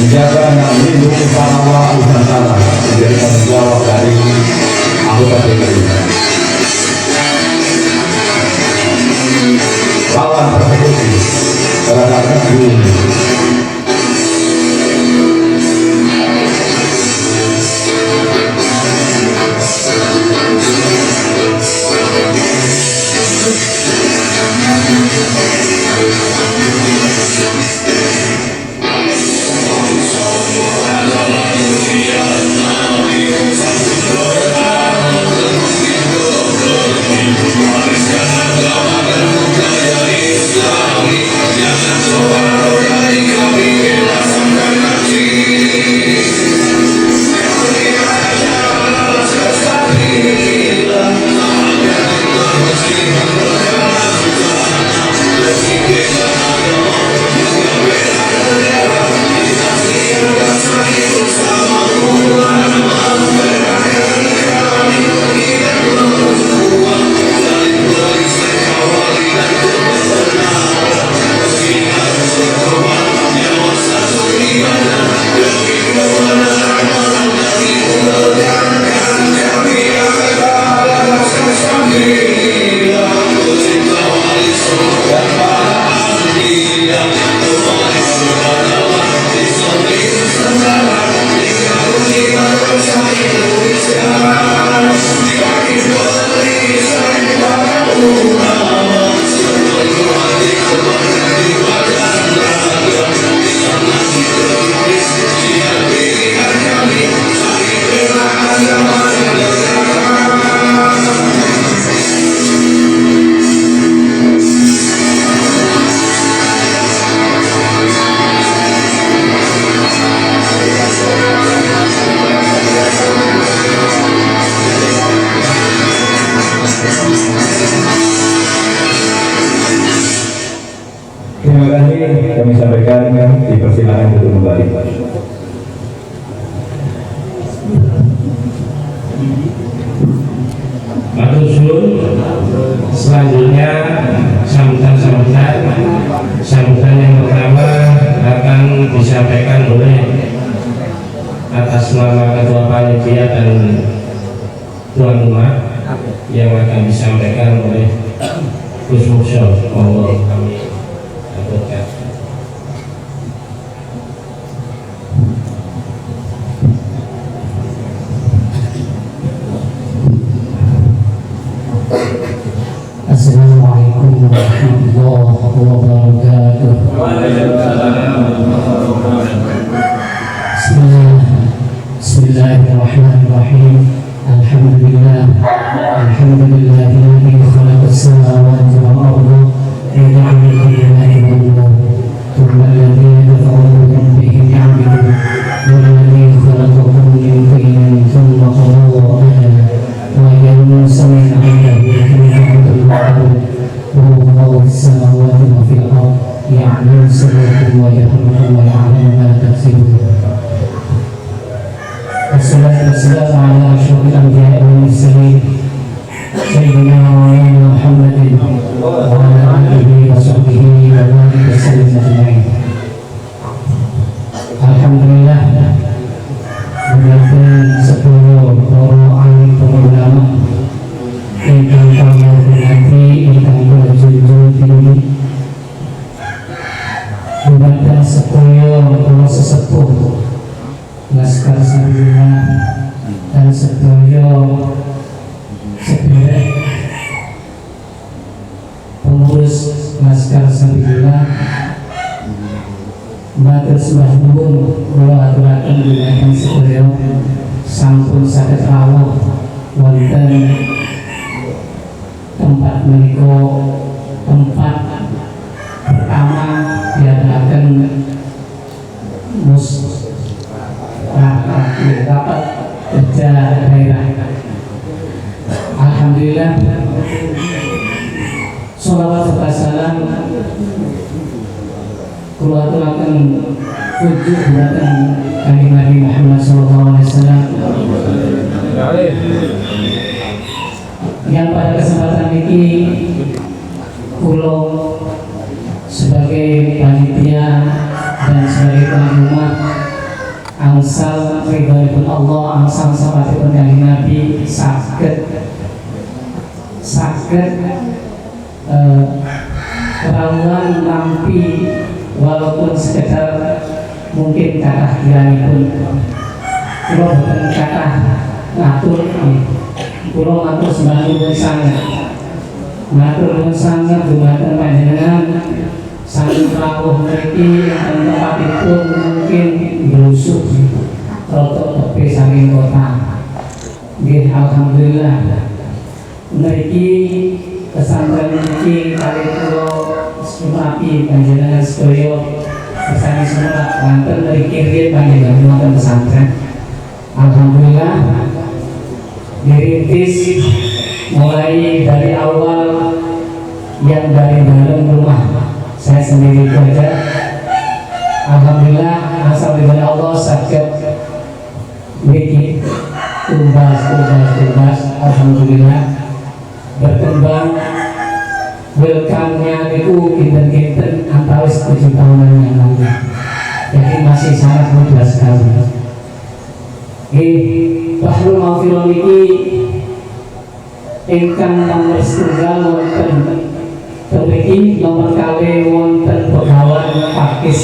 menjaga dan melindungi pahlawan Nusantara menjadi tanggung jawab dari anggota DPR. Lawan persekusi terhadap negeri ini. Terima kasih kami sampaikan, dipersilakan untuk kembali. Matur suwun. Selanjutnya sambutan yang pertama akan disampaikan oleh atas nama Ketua Panitia dan tuan rumah yang akan disampaikan oleh Gus Musyo. Monggo kami aturkan. Assalamualaikum warahmatullahi wabarakatuh. Bismillahirrahmanirrahim. Alhamdulillah alladzi khalaqa as-samawati wal arda wa ja'ala al-dhulumati wan nur. Thumma alladhina kafaru bi rabbihim ya'budun. Walladzi khalaqakum min tinin thumma qada ajala wa yawma sami'a 'indahu وهو في السماوات وفي الأرض يعلم سركم وجهركم ويعلم ما تكسبون. والصلاة والسلام على أشرف الأنبياء والمرسلين سيدنا ومولانا محمد وعلى آله وصحبه وبارك وسلم أجمعين. Alhamdulillah, mendapat 10 orang ulama yang Laskar Sabilillah dan sedaya sedherek pengurus Laskar Sabilillah matur sembah nuwun kula aturaken dhumateng sedaya sampun saged rawuh wonten tempat menika tempat pertama diadakan rapat kerja daerah. Alhamdulillah, sholawat serta salam kula aturaken tujuh dhateng Kanjeng Nabi Muhammad SAW yang pada kesempatan ini kula sebagai panitia dan sebagai tuan rumah angsal ridhoipun Allah, angsal sahabatipun Kanjeng Nabi saged kerawuhan nampi walaupun sekedar mungkin kathah kiranipun kula boten kathah ngatur, kula matur sembah nuwun sanget, matur nuwun sanget dhumateng panjenengan saking rawuh mriki ing tempatipun mungkin blusuk rada tepi saking kota. Nggih, alhamdulillah mriki pesantren mriki kali kula sumrapi panjenengan sedaya kesani semua wonten mriki riyen panjenengan wonten pesantren. Alhamdulillah dirintis mulai dari awal yang dari dalam rumah saya sendiri itu aja. Alhamdulillah asal dari Allah sakit bikin tumbas. Alhamdulillah berkembang. Welcome-nya itu kinten-kinten antawis 7 tahunan yang lalu. Jadi masih sangat muda sekali. Bahrul Mawfirul niki ingkang nomor setunggal wonten mriki nomor kali wonten Begawan Pakis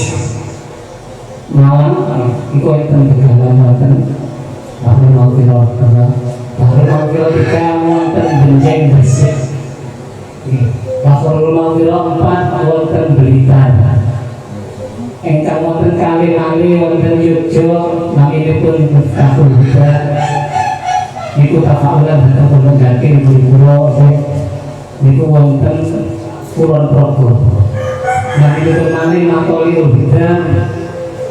mawon iku enten Begawan wonten Bahrul Mawfirul tiga wonten Benjeng Gresik, Bahrul Mawfirul 4 wonten Blitar, ingkang wonten kali-kali wonten Yogyakarta naminipun Miftahul Huda niku tafaulan hadap pun gaking kula niku wonten Kulon Progo. Naminipun malih Matoliul Huda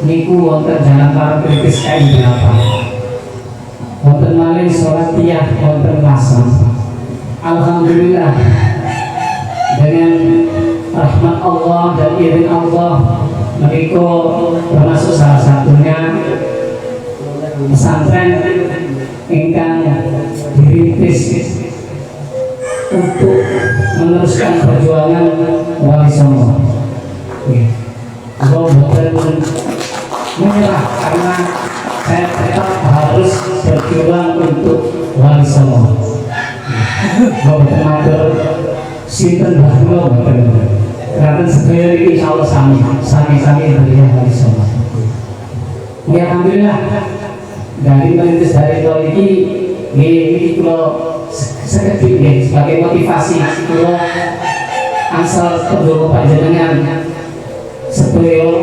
niku wonten Jalan Parangtritis KM 8. Wonten malih Solatiyah wonten Lasem. Alhamdulillah dengan rahmat Allah dan izin Allah menika termasuk salah satunya pesantren ingkang dirintis untuk meneruskan perjuangan Wali Songo. Allah boten menyerah karena saya tetap harus berjuang untuk Wali Songo. Boten matur sinten bahwa boten. Karena sedaya iki insyaallah sami dari Wali Songo. Ya alhamdulillah dari merintis dari tahun ini kalau sekedip sebagai motivasi kalau asal pendukung panjenengan sebelum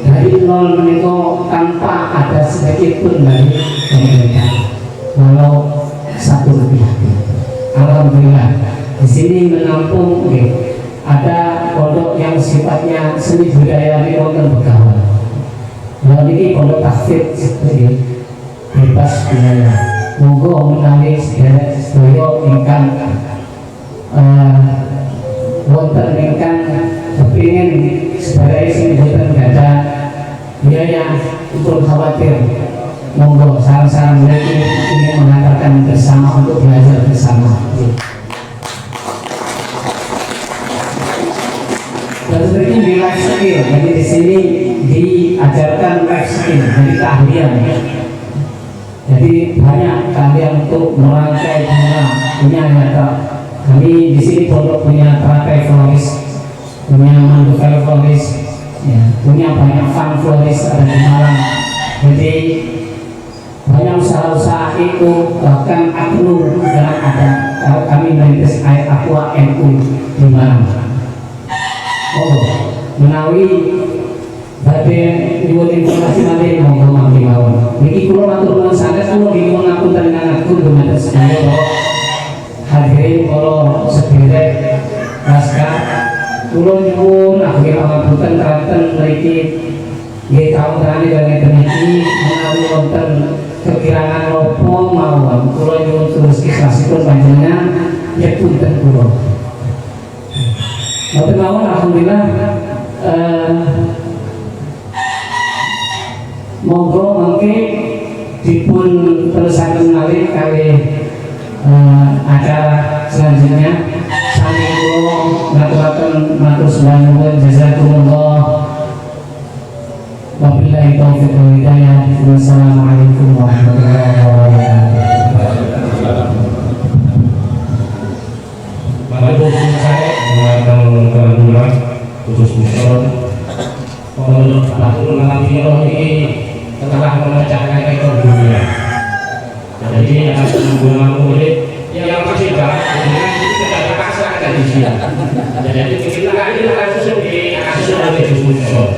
dari nol menika tanpa ada sedikit pun dari pemerintah walau satu rupiah. Alhamdulillah di sini menampung ada pondok yang sifatnya seni budaya di wonten Begawan. Lalu ini pondok tahfidz seperti bebas budaya. Monggo menawi sedaya ingkang wonten ingkang kepingin sedaya sing boten gadah biaya untuk khawatir. Monggo sareng-sareng mriki ingin mengatakan bersama untuk belajar bersama. Dan seperti di life skill, jadi di sini diajarkan life skill, jadi keahlian. Jadi banyak keahlian untuk merangkai bunga, punya nyata. Kami di sini pondok punya teratai floris, punya mandukai floris, ya, punya banyak fan floris ada di Malang. Jadi itu bahkan Abnur dalam ada kami merintis air aqua NU di Malang. Oh, menawi badhe nyuwun informasi malih monggo mangke mawon. Niki kula matur nuwun sanget kula nggih ngapunten ngatur dumateng sedaya hadirin kula sedherek naskah kula nyuwun ageng pangapunten kanten mriki nggih kawontenane kangge niki menawi wonten kekirangan napa mawon kula nyuwun terus ikhlasipun panjenengan nyepunten kula. Mboten mawon alhamdulillah monggo mangke dipun terusaken malih kalih acara selanjutnya. Sami kula ngaturaken matur nuwun jazakumullah. Wabillahi taufiq wal hidayah. Wassalamualaikum warahmatullahi wabarakatuh. Waalaikumsalam warahmatullahi wabarakatuh. Khusus muson kalau tahun malam ini telah memecahkan rekor dunia. Jadi akan membuat murid yang masih dalam hubungan itu tidak terpaksa ada di sini. Jadi kita ini kasus di kasus dari khusus muson.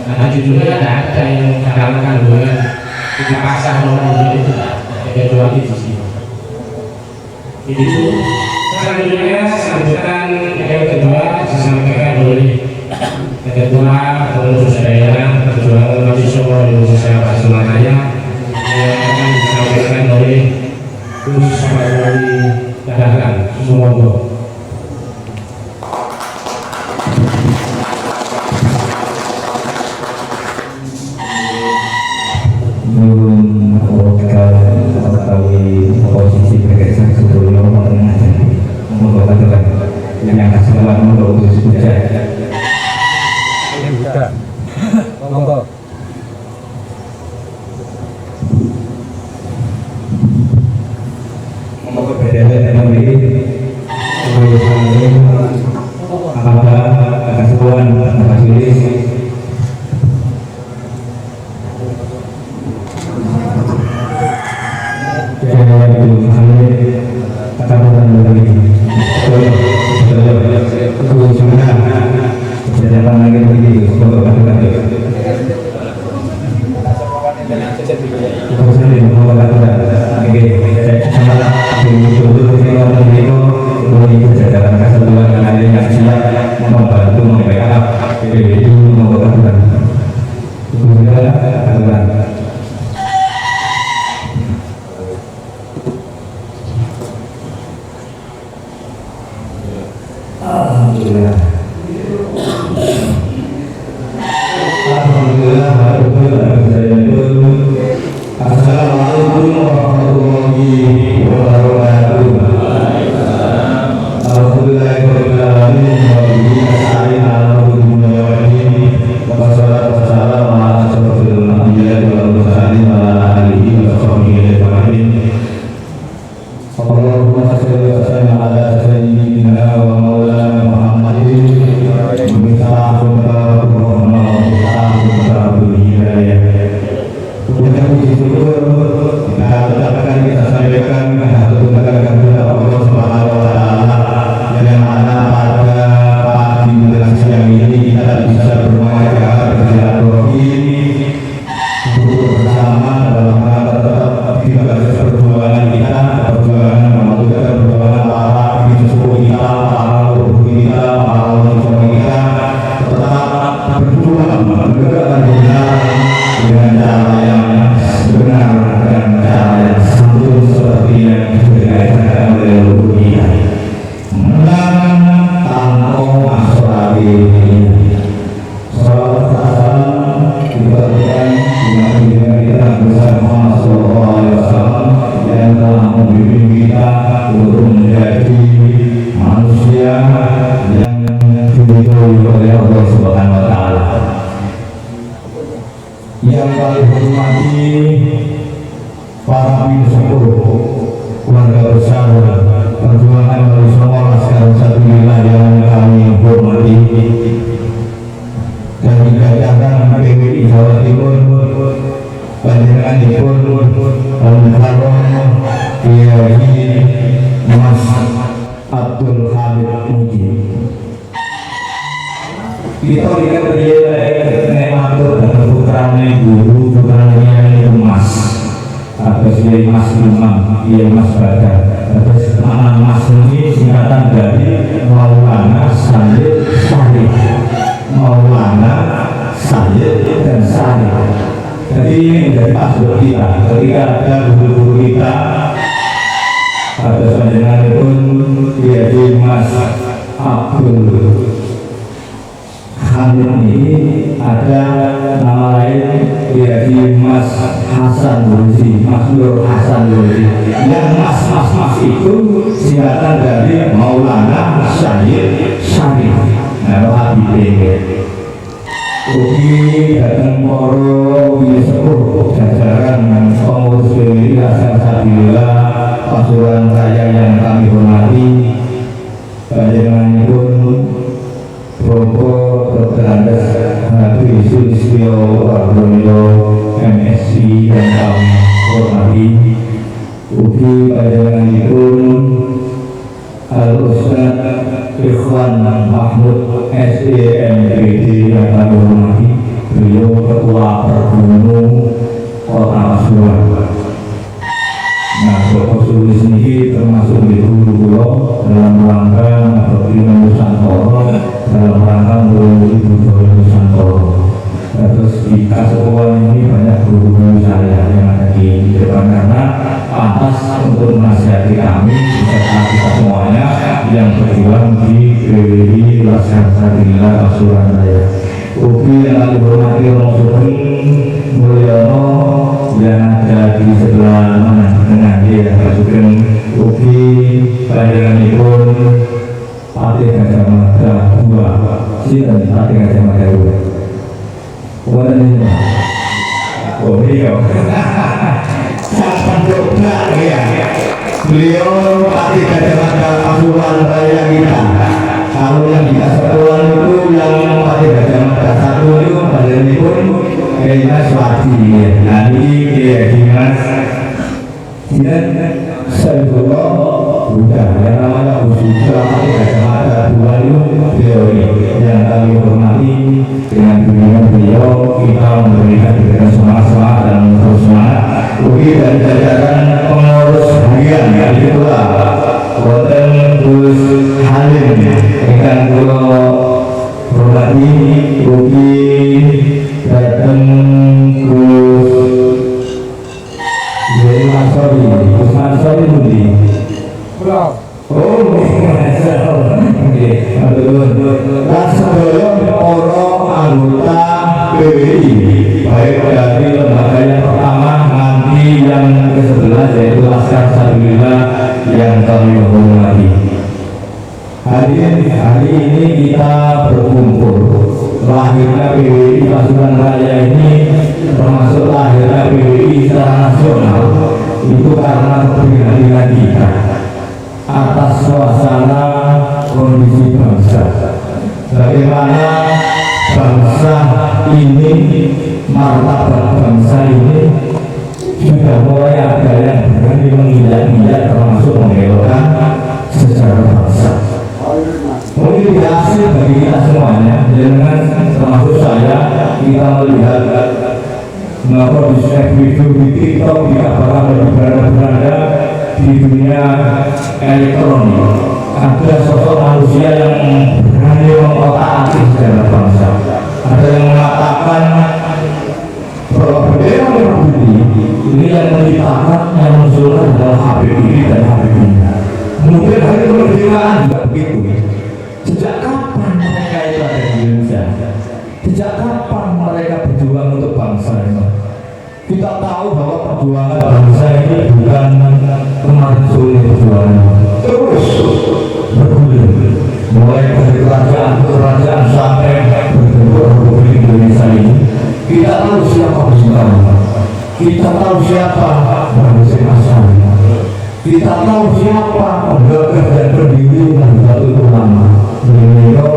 Nah judulnya ada yang dalam kandungan dipaksa nomor itu kecuali di sini. Itu selanjutnya sambutan yang kedua disampaikan oleh Ketua Pengurus Daerah Perjuangan Mahasiswa Indonesia Semuanya yang akan disampaikan oleh Gus Wali Dahlan Sumogo. Posisi bergeser sebelum yang kesempatan untuk disebutkan. Monggo. Monggo beda-beda ini. Apa keseruan majelis yang kami hormati para pimpinan keluarga besar perjuangan bersama Laskar Satu yang kami hormati dan jajaran PWI Jawa Timur, panjenenganipun Om Haron kita ingat dia nek matur dan putrane guru putrane Mas atau Kiai Mas Imam, Kiai Mas Badar. Terus nama Mas ini singkatan dari Maulana Sayyid Syarif, Maulana Sayyid dan Syarif. Jadi ini menjadi password kita ketika ada guru-guru kita atau sebenarnya pun Kiai Mas Abdul Hamid ini ada nama lain Kiai Mas Hasan Lursi, Mas Nur Hasan Lursi. Yang mas itu singkatan dari Maulana Sayyid Syarif. Nah, Habibie. Ugi datang poro wili sepuh jajaran pengurus PWI Laskar Sabilillah Pasuruan Raya yang kami hormati. Panjenenganipun Bapak Dr. Andes Habib Sulistyo Wardoyo MSc yang kami hormati. Ugi panjenenganipun Al-Ustaz Ikhwan Mahmud SEMPD yang kami hormati. Beliau Ketua Perhubungan Kota Pasuruan. Nah, Bapak Sulis ini termasuk di guru dalam rangka Bapaknya Nusantara, dalam rangka melalui budaya Nusantara. Terus di Kasukuan ini banyak guru-guru saya yang ada di depan karena pantas untuk menasihati kami beserta kita semuanya yang berjuang di PWI Laskar Sabilillah Pasuruan Raya. Ugi yang kami hormati Romo Sugeng Mulyono yang ada di sebelah mana tengah dia Pak Sugeng. Ugi panjenenganipun Patih Gajah Mada 2. Sinten Patih Gajah Mada 2? Wonten ini. Oh beliau. Sampai dokter ya. Beliau Patih Gajah Mada Pasuruan Raya kita. Kalau yang di Kasukuan itu yang Patih Gajah Mada 1 itu panjenenganipun Kiai Mas Wadi. Nah ini Kiai Mas Saifullah Buddha yang namanya Buddha Patih Gajah Mada 2 itu beliau ini yang kami hormati. Dengan bimbingan beliau kita memberikan semangat dan terus semangat. Ugi dari jajaran pengurus harian yang kedua Wonten Gus Halim ingkang kula hormati. Ugi dateng Gus Mansori. Gus Mansori pundi? Oh, nggih. Lan sedaya para anggota PWI baik dari lembaga yang pertama nanti yang ke-11 yaitu Laskar Sabilillah yang kami hormati. Hari ini kita berkumpul. Lahirnya PWI Pasuruan Raya ini termasuk lahirnya PWI secara nasional itu karena keprihatinan kita atas suasana kondisi bangsa. Bagaimana bangsa ini, martabat bangsa ini sudah mulai ada yang berani menginjak-injak termasuk mengelakkan sejarah bangsa. Mungkin tidak asing bagi kita semuanya, dengan termasuk saya, kita melihat mengapa di video di TikTok dikabarkan dari beranda-beranda di dunia elektronik ada sosok manusia yang berani mengotak-atik sejarah bangsa. Ada yang mengatakan bahwa bendera merah putih ini yang menciptakan, yang mengusulkan adalah HBI dan HBI. Mungkin hari kemerdekaan juga begitu. Sejak kapan mereka itu ada di Indonesia? Sejak kapan mereka berjuang untuk bangsa ini? Kita tahu bahwa perjuangan bangsa ini bukan kemarin sore perjuangan, terus bergulir mulai dari kerajaan ke kerajaan sampai berbentuk Republik Indonesia ini. Kita tahu siapa Bung Karno, kita tahu siapa Bung Hasan, kita tahu siapa penggagas dan pendiri Nahdlatul Ulama. Beliau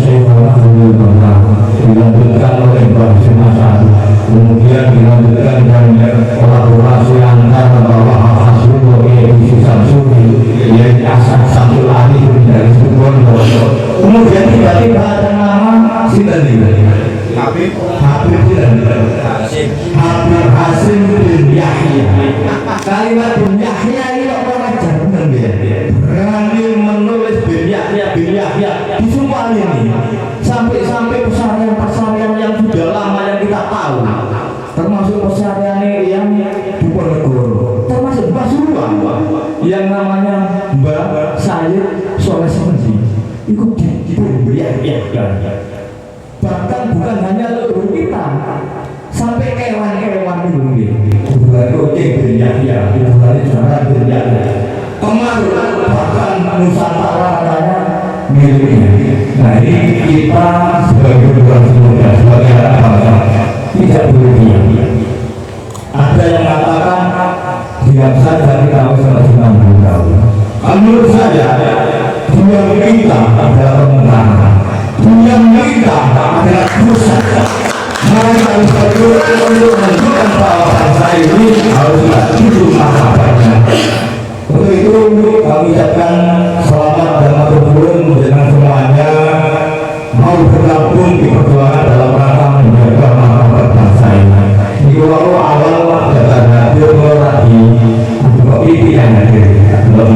Syekh Muhammad Bangka dilanjutkan oleh Mbah Hasan, kemudian dilanjutkan dengan kolaborasi antara Bapak Hasan dan Isi Samsudi, yaitu Asad Samsul Ali dari Sukondo. Kemudian tiba-tiba ada nama Kalimat bin Yahya ini kok wajar bener ya. Berani menulis bin Yahya disumpah ini sampai pesarian yang sudah lama yang kita tahu, termasuk pesarian yang di Ponegoro, termasuk Pasuruan yang namanya Mbak Sayyid Soleh Semendi ikut diberiakan. Bahkan bukan hanya leluhur kita, sampai kewan-kewan itu bukan kucing beriak-iak, bukan juara beriak-iak. Kemarin bahkan Nusantara katanya miliknya. Nah ini kita sebagai generasi muda, sebagai anak bangsa tidak boleh diam. Ada yang mengatakan diam saja kita harus 90 tahun. Menurut saya diam kita adalah kemenangan. Diam kita adalah dosa. Mari harus berjuang untuk menunjukkan bahwa bangsa ini haruslah hidup martabatnya. Untuk itu kami ucapkan selamat dan matur nuwun dengan semuanya mau bergabung di perjuangan dalam rangka menjaga martabat bangsa ini. Di kalau awal datang hadir lagi kok ini yang hadir kalau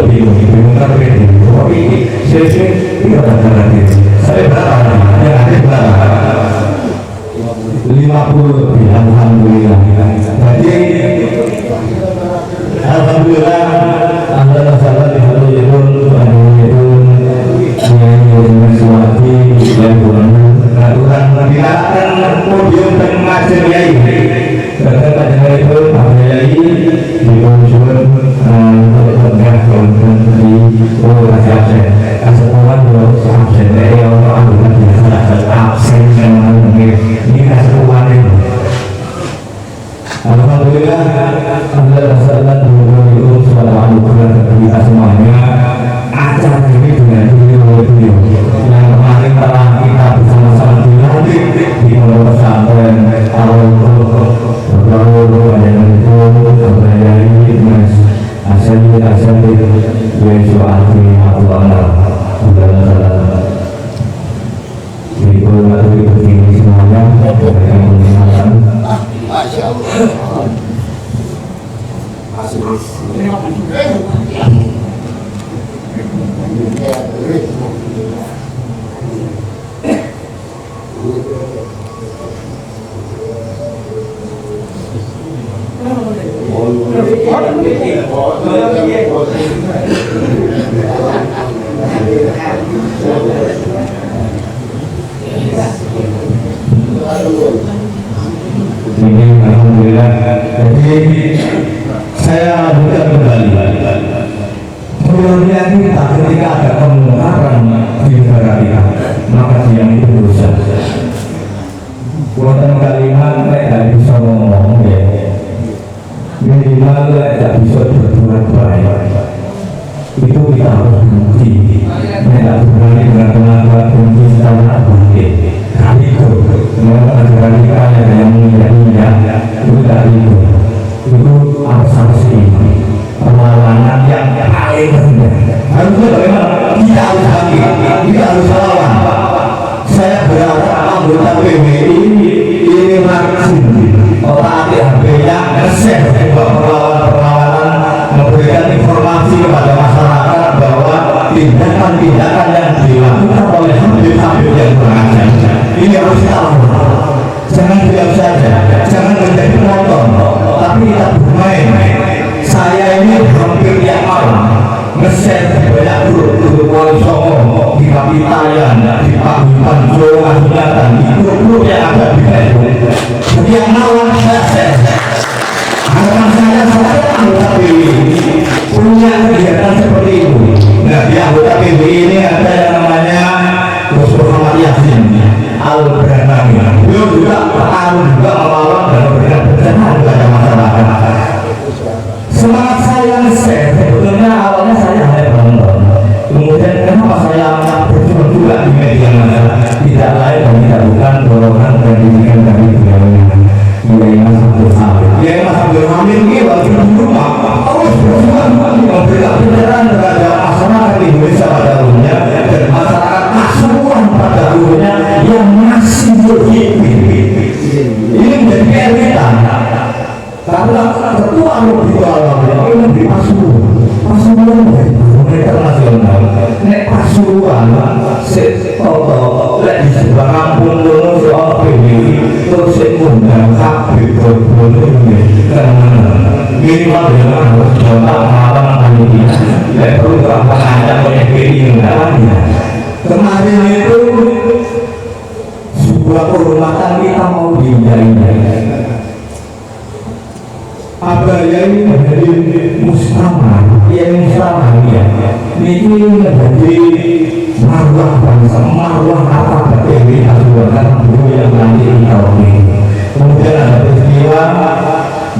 lebih terjadi kok ini sesi tidak datang hadir. Saya berapa yang hadir berapa? 50 lebih, alhamdulillah. Jadi alhamdulillah anda sahabat dihadirkan aturan dilakukan podium dan mengajar yai bahkan pada itu yai di muncul tengah di absen kesemuan absen dari orang absen ini kesemuan itu. Alhamdulillah anda sahabat dihadirkan subhanahu kita semuanya. Acara ini dengan beliau yang kemarin telah kita bersama-sama dilantik di pondok pesantren Al-Qur'an yang itu berdaya Mas Asadi Yesus Ati Allah di begini semuanya yang menggunakan Masya Allah. Ini alhamdulillah. Jadi saya lanjutkan kembali. Sebelumnya kita ketika ada kemungkaran di negara kita, maka dia itu dosa. Buatan kalimat tidak bisa ngomong ya. Minimal tidak bisa berbuat baik. Itu kita harus bukti. Tidak berani dengan tenaga kunci secara bukti. Itu memang ajaran kita yang menjadinya itu dari itu harus ini perlawanan yang paling rendah. Harusnya bagaimana? Kita harus bangkit, kita harus lawan. Saya berharap anggota PBI ini langsung otak HP-nya nge-share perlawanan memberikan informasi kepada masyarakat bahwa tindakan-tindakan yang dilakukan oleh Habib-Habib yang berangkat ini harus kita lakukan. Jangan diam saja, jangan menjadi penonton, tapi kita bermain. Saya ini hampir tiap malam nge-share banyak grup Wali Songo, di Kapitayan, di Paguyuban, Jawa Selatan, di grup-grup yang ada di Facebook. Setiap malam saya share. Harapan saya anggota PBI punya kegiatan seperti itu. Nah, di anggota PBI ini ada yang namanya Gus Muhammad Yasin Al-Bernami. Beliau juga bertarung juga melawan dan memberikan pencerahan kepada masyarakat. Semangat saya nge-share, sebetulnya awalnya saya hanya penonton. Kemudian kenapa saya berjuang juga di media massa? Tidak lain dan tidak bukan dorongan dan didikan dari beliau Kiai Mas Abdul Hamid. Kiai Mas Abdul Hamid ini lagi di rumah terus berjuang memberikan pencerahan terhadap masyarakat Indonesia pada umumnya dan masyarakat Pasuruan pada umumnya yang masih hidup. Ini menjadi PR kita. Karena ketua Kalau di alam ini di Pasuruan mereka nasional. Nek Pasuruan, lek di sebelah kampung dulu soal PBI terus ngundang kabeh berbulu ini karena minimal dengan harus coba malam kali ini. Lek perlu apa ada PBI undangannya. Kemarin itu sebuah kehormatan kita mau dihindari. Apa yang menjadi mustamah, yang mustamah ya, ini menjadi marwah bangsa, marwah apa PBI Pasuruan dulu yang nanti tahun ini. Kemudian ada peristiwa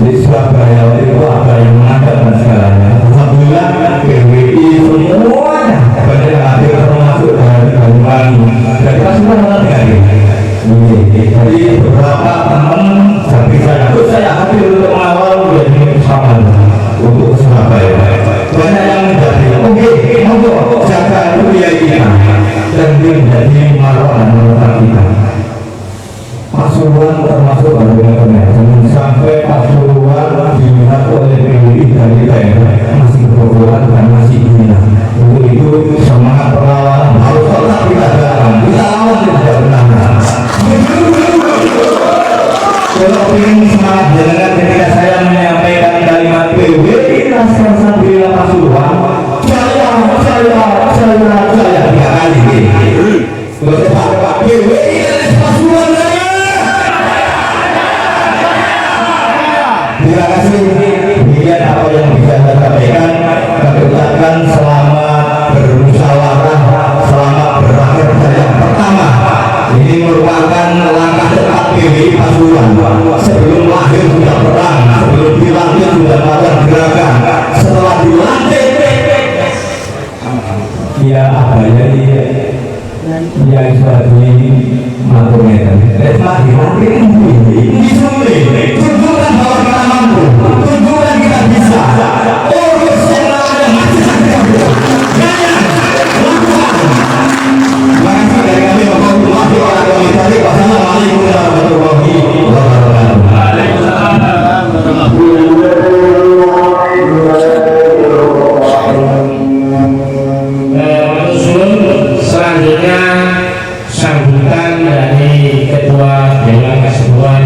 di Surabaya itu apa yang mengangkat dan segalanya. Alhamdulillah PBI semuanya banyak yang hadir termasuk dari Banyuwangi, dari Pasuruan nanti. Jadi beberapa teman saya hadir untuk mengawal menjadi bersama untuk Surabaya. Banyak yang menjadi oke, untuk jaga kuliah kita dan dia menjadi marwah dan marwah kita. Pasuruan termasuk bagian sampai Pasuruan dilihat oleh PBI dari daerah masih berkurang dan masih hina. Untuk itu semangat perlawanan harus tetap kita jalan. Kita lawan tidak benar. Kalau ingin semangat jalan ketika saya menyampaikan kalimat PBI Laskar Santri Pasuruan, saya 3 kali. Terus Pak PBI Pasuruan saya. Terima kasih. Demikian apa yang bisa saya sampaikan. Kami ucapkan selamat bermusyawarah, selamat berakhir yang pertama. Ini merupakan langkah cepat PBI Pasuruan. Sebelum lahir sudah perang, sebelum dilantik sudah melakukan gerakan, setelah dilantik ya apa ya ya seperti maturnya setelah dilantik ini sulit. Tunjukkan bahwa kita mampu, tunjukkan kita bisa. Urus yang lain masih sangat terima kasih dari kami. Wassalamualaikum warahmatullahi wabarakatuh. Selanjutnya sambutan dari Ketua Dewan Kesatuan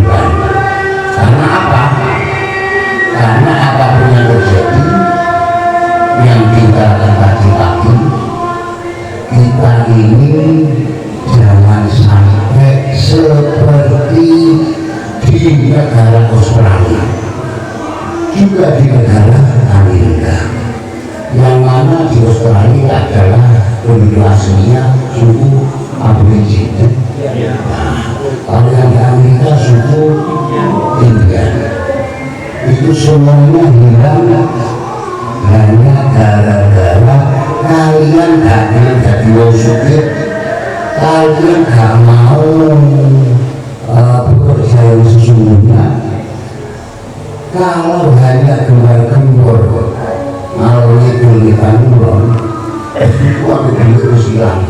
hiburan. Karena apa? Karena apapun yang terjadi, yang kita tadi pagi, kita ini jangan sampai seperti di negara Australia, juga di negara Amerika, yang mana di Australia adalah penduduk aslinya suku Aborigin. Nah, kalau yang di Amerika suku Indian, itu semuanya hilang hanya gara-gara kalian gak ingin jadi wong sugih, kalian gak mau bekerja yang sesungguhnya. Kalau hanya gembar-gembor melalui kulitan ulon, itu ada terus hilang.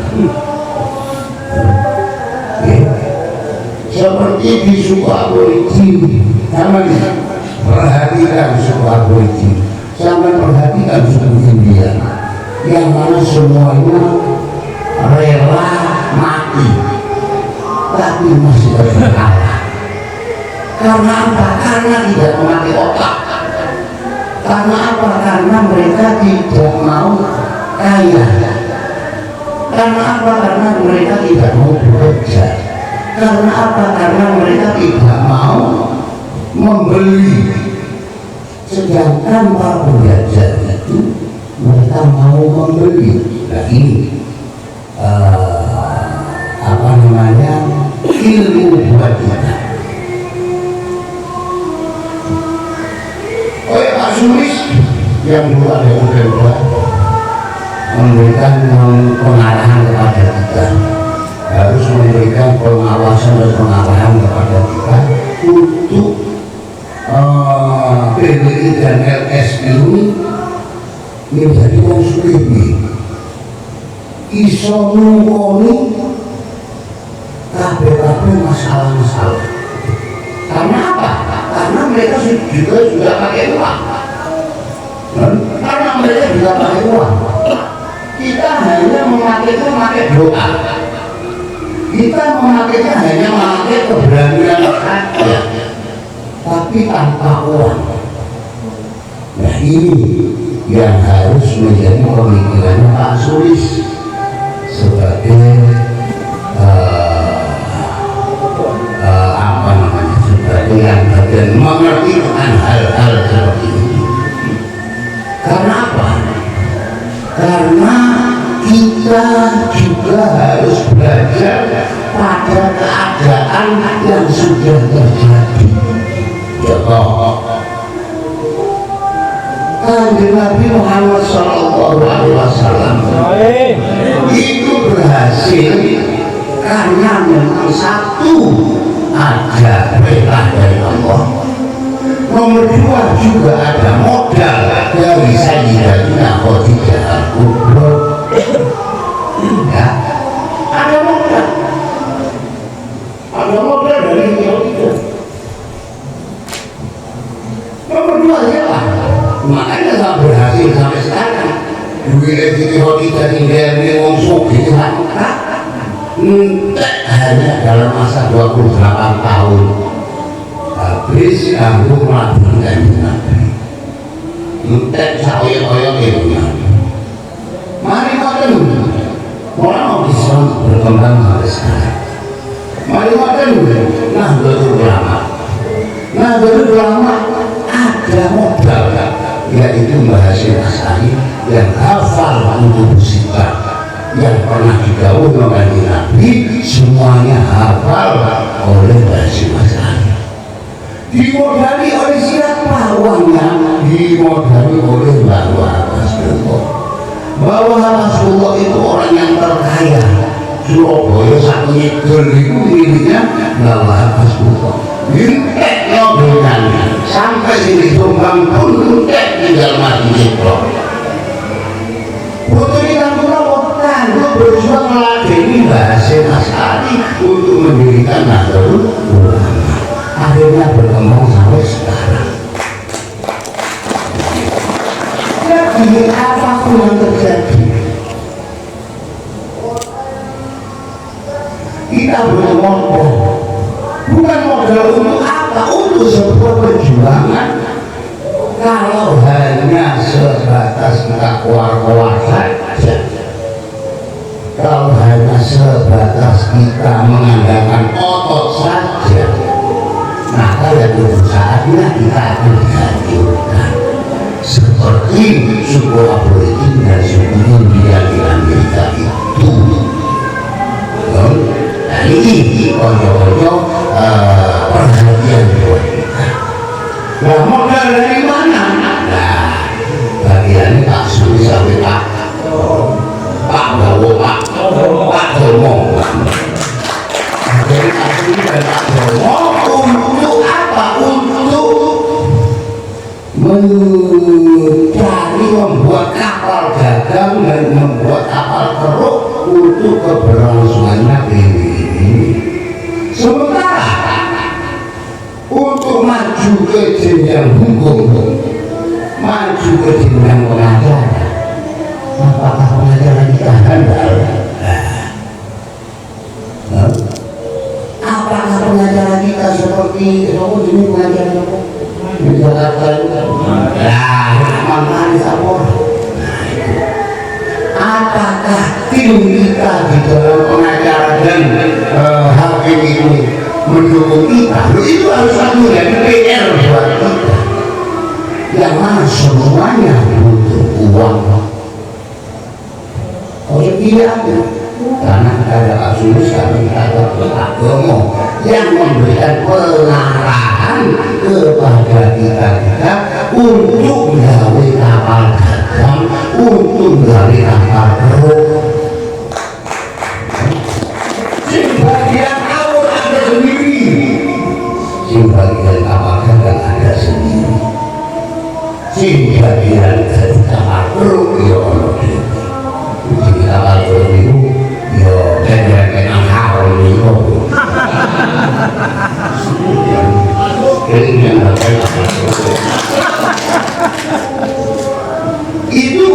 Seperti di suku Aborigin, sama perhatikan suku Aborigin, sama perhatikan suku India, yang mana semuanya rela mati, tapi masih tetap kalah. Karena apa? Karena tidak memakai otak. Karena apa? Karena mereka tidak mau kaya. Karena apa? Karena mereka tidak mau bekerja. Karena apa? Karena mereka tidak mau membeli. Sedangkan para penjajah itu mereka mau membeli. Nah ini apa namanya, ilmu buat kita. Pak Sulis yang dulu ada udara memberikan pengarahan kepada kita, harus memberikan pengawasan dan pengarahan kepada kita untuk PBI dan LS ini menjadi wong sugih, iso nungkoni kabeh-kabeh masalah-masalah. Karena apa? Karena mereka juga sudah pakai uang. Karena mereka juga pakai uang. Kita hanya memakai doa. Kita memakainya hanya memakai keberanian saja, tapi tanpa uang. Nah ini yang harus menjadi pemikirannya Pak Sulis sebagai apa namanya, sebagai yang bagian mengerti tentang hal-hal seperti ini. Karena apa? Karena kita juga harus belajar pada keadaan yang sudah terjadi. Ya toh, Kanjeng Nabi Muhammad SAW itu berhasil karena memang satu ada perintah dari Allah. Nomor dua juga ada modal dari Sayyidatina Khadijah Al-Kubra. Ya, ada modal dari Khadijah. Nomor dua ialah, makanya tak berhasil sampai sekarang. Duit Siti Khadijah tinggal di wong sugih hanya dalam masa 28 tahun habis kanggo melakukan Kanjeng Nabi. Entek saoyo-oyo kebunya. Mari ngoten, ora bisa berkembang sampai sekarang. Mari ngoten, Nahdlatul Ulama ada modal, yaitu Mbah Hasyim Asy'ari yang hafal untuk sifat, yang pernah digawuh oleh Nabi, semuanya hafal oleh Mbah Hasyim Asy'ari. Dimodali oleh siapa uangnya? Dimodali oleh Mbah Rasulullah. Bahwa Rasulullah itu orang yang terkaya. Surabaya sak nyidul itu miliknya Mbah Rasulullah. Intek nyodonan sampai sini tumbang pun intek tinggal mati cipro. Putri Kangkulo Kangkulo berjuang meladeni Mbah Hasyim Asy'ari untuk mendirikan Nahdlatul Ulama. Akhirnya berkembang sampai sekarang. Jadi apapun yang terjadi, kita butuh modal, bukan modal adalah untuk apa? Untuk sebuah perjuangan. Kalau hanya sebatas kita keluar-keluar saja, kalau hanya sebatas kita mengandalkan otot saja, maka ya itu saatnya kita akan dihancurkan seperti suku aborigin dan suku India di Amerika itu. Nah ini konyo-konyo perhatian buat kita. Nah modal dari mana? Nah bagiannya tak sampai Pak Prabowo, Pak Jomo. Jadi Pak Jomo dan Pak Jomo untuk apa? Untuk mencari membuat kapal dagang dan membuat kapal keruk untuk keberlangsungannya ini. Sementara untuk maju ke jenjang hukum, maju ke jenjang pengajaran, apakah pengajaran kita handal? Apakah pengajaran kita seperti ini pengajaran apa? Di Jakarta itu? Nah, mana di Sapor? Apakah tim kita di dalam pengacara dan hakim ini mendukung kita? Itu harus satu dari PR buat kita. Yang mana semuanya butuh uang. Oh iya, karena ada kasus kami ada Pak Jomo yang memberikan pengarahan kepada kita untuk menggawe kapal dagang, untuk menggawe kapal keruk. Bagian awal ada sendiri, bagian kapal dagang ada sendiri, bagian dari kapal keruk ya ono dhewe. Jadi kapal keruk itu ya kena harum itu. Itu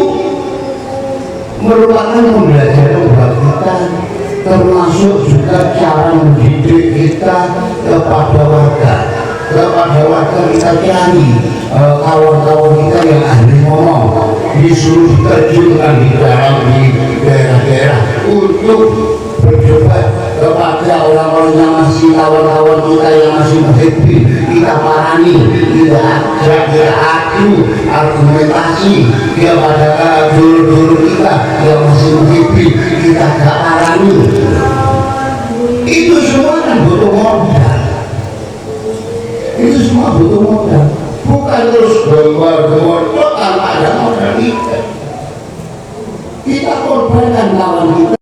merupakan pembelajaran buat kita, termasuk juga cara mendidik kita kepada warga kita cari kawan-kawan kita yang ahli ngomong, disuruh diterjunkan di daerah-daerah untuk berdebat kepada orang-orang yang masih kawan-kawan kita yang masih muhibbi, kita parani, kita ajak, kita adu argumentasi kepada dulu-dulu kita yang masih muhibbi, kita gak parani. Itu semua kan butuh modal. Itu semua butuh modal. Bukan terus gembar-gembar tanpa ada modal kita. Kita korbankan kawan kita.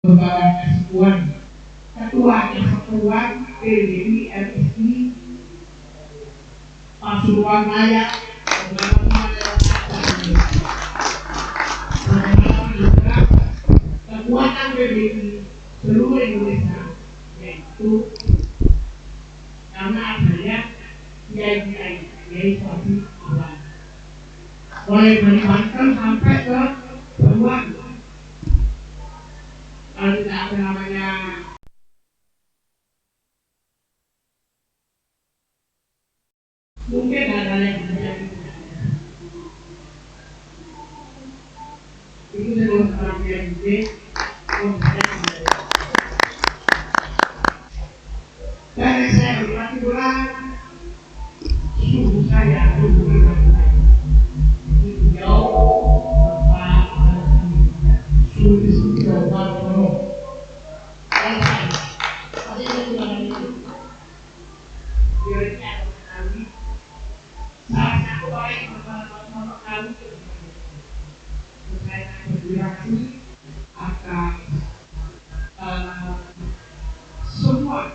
Lembaga Kesatuan Ketua Kesatuan PBI RSI Pasuruan Raya kekuatan PBI seluruh Indonesia, yaitu karena adanya kiai Sofi Awal mulai dari Banten sampai ke Bawang. Kalau tidak ada namanya mungkin ada yang terjadi. Itu adalah orang yang dan saya berarti bulan suhu saya jauh suhu jauh akan semua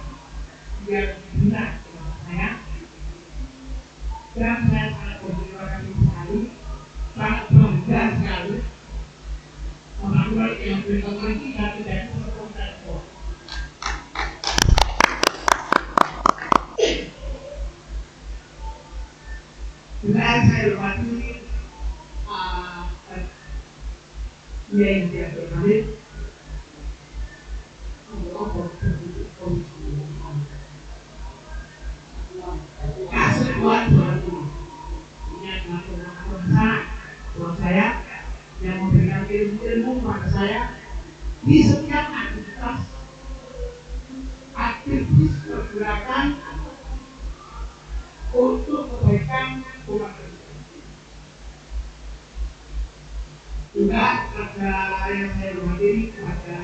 yang benar saya dan saya sangat berterima kasih sekali, sangat bangga sekali orang-orang yang berkembang kita tidak berkomentar. Dan saya hormati yang dia berkali kasih buat ini adalah buat saya yang memberikan ilmu pada saya di setiap aktivitas pergerakan untuk kebaikan umat. Juga ada yang saya hormati kepada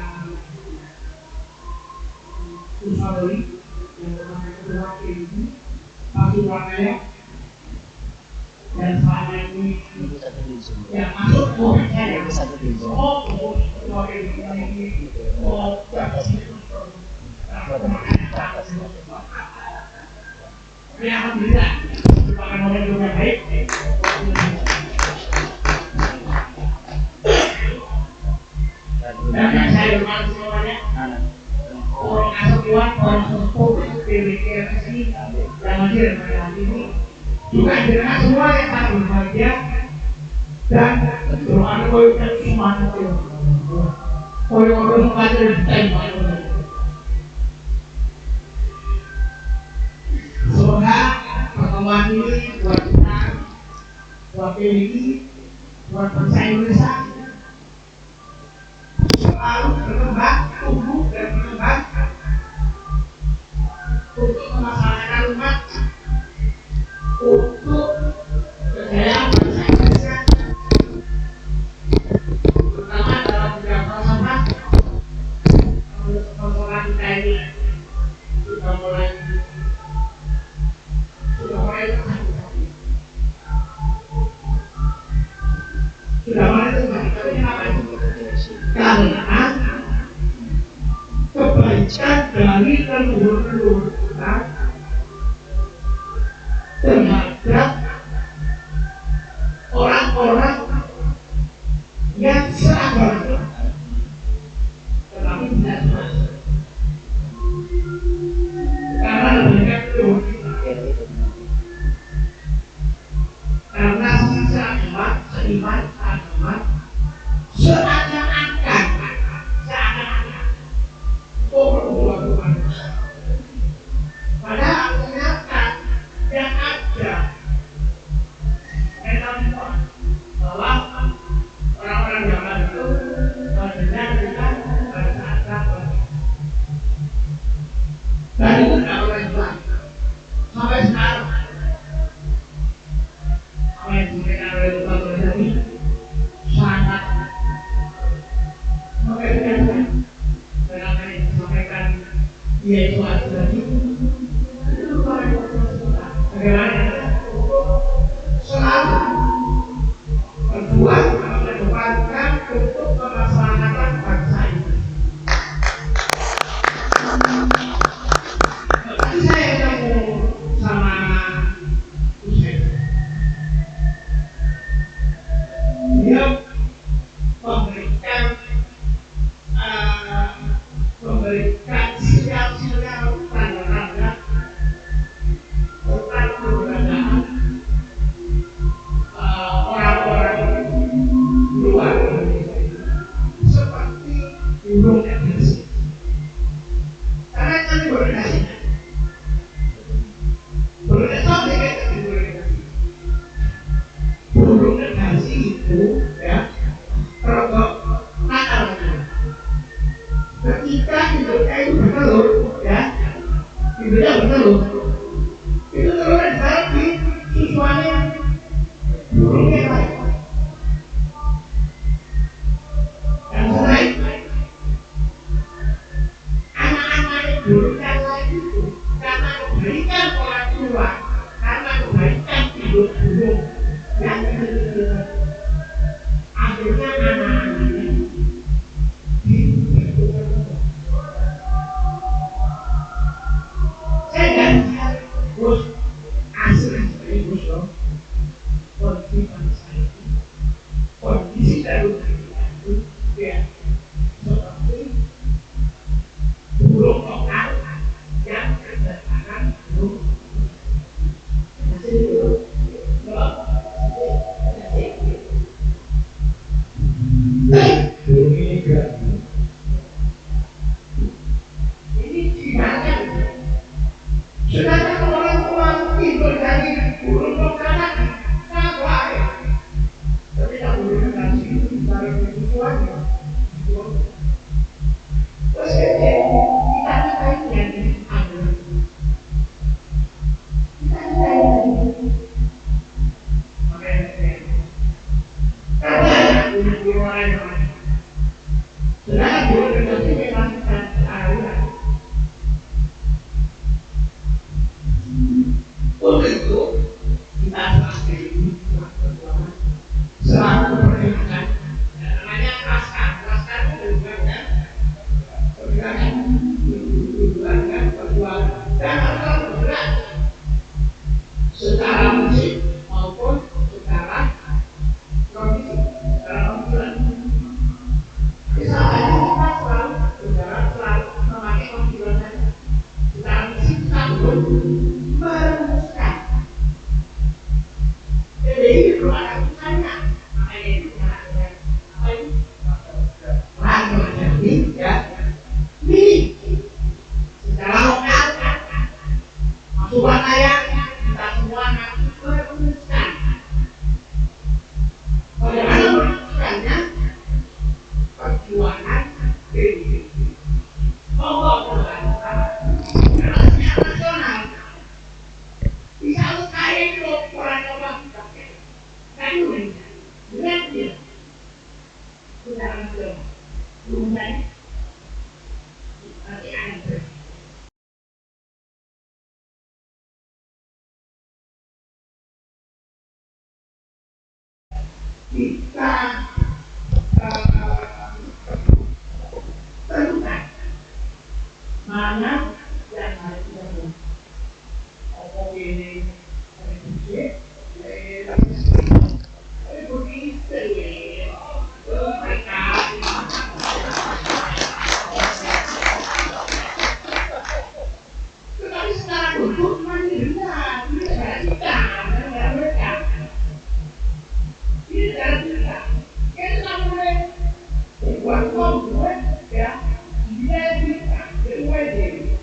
Usawali yang merupakan ketua PBI Pasuruan Raya dan selama ini yang masuk ke saya ketua PBI ini alhamdulillah merupakan orang yang baik. Dan yang saya hormati semuanya orang kesatuan, orang sepuh PBI yang hadir pada hari ini juga dengan semua yang sangat berbahagia dan doa koyukan semuanya koyukan semuanya ditembak. Semoga pertemuan ini buat kita, buat PBI, buat bangsa Indonesia selalu berkembang, tumbuh dan berkembang untuk memasalahkan umat, untuk kejayaan bangsa Indonesia, terutama dalam bidang falsafah. Persoalan kita ini sudah mulai karena kebaikan dari leluhur kita terhadap orang-orang yang seagama tetapi tidak semasa karena mereka leluhur kita karena seagama, seiman, agama seakan-akan berhubungan. Padahal ternyata yang ada memang bahwa orang-orang zaman itu benar dengan bahasa agama. Dan itu tidak boleh hilang sampai sekarang. Apa yang diberikan oleh Tuhan ini hidup gunung yang akhirnya anak-anaknya saya nggak terus asli bos dong kondisi bangsa itu kondisi darurat itu ya seperti burung lokal yang kedatangan burung ini gimana? Sedangkan orang tidur dari burung lokalan apa ya? Tapi tak boleh kasih dari kebutuhan ya. Terus kita yang ada. Untuk itu kita harus selalu perhatikan namanya laskar itu juga kan perjuangan dan harus bergerak secara musik maupun secara kondisi secara obrolan. Misalnya kita selalu bergerak selalu memakai obrolan saja. Secara musik kita belum merumuskan. Jadi itu ada urusannya. Makanya itu jangan apa ini? Rangkaian ya. Ini secara lokal masukan saya kita semua nanti merumuskan. Bagaimana merumuskannya? Perjuangan diri. Pokok perjuangan nasional. Bisa kaya itu orang-orang kan ini dengan dia sudah belum banyak nanti ada kita tentukan mana yang harus dilakukan. Apa ini begitu tetapi secara duduk mandirinya ini negara kita negara mereka ini negara kita kita tak boleh buat kompromi ya dia kita berdua diri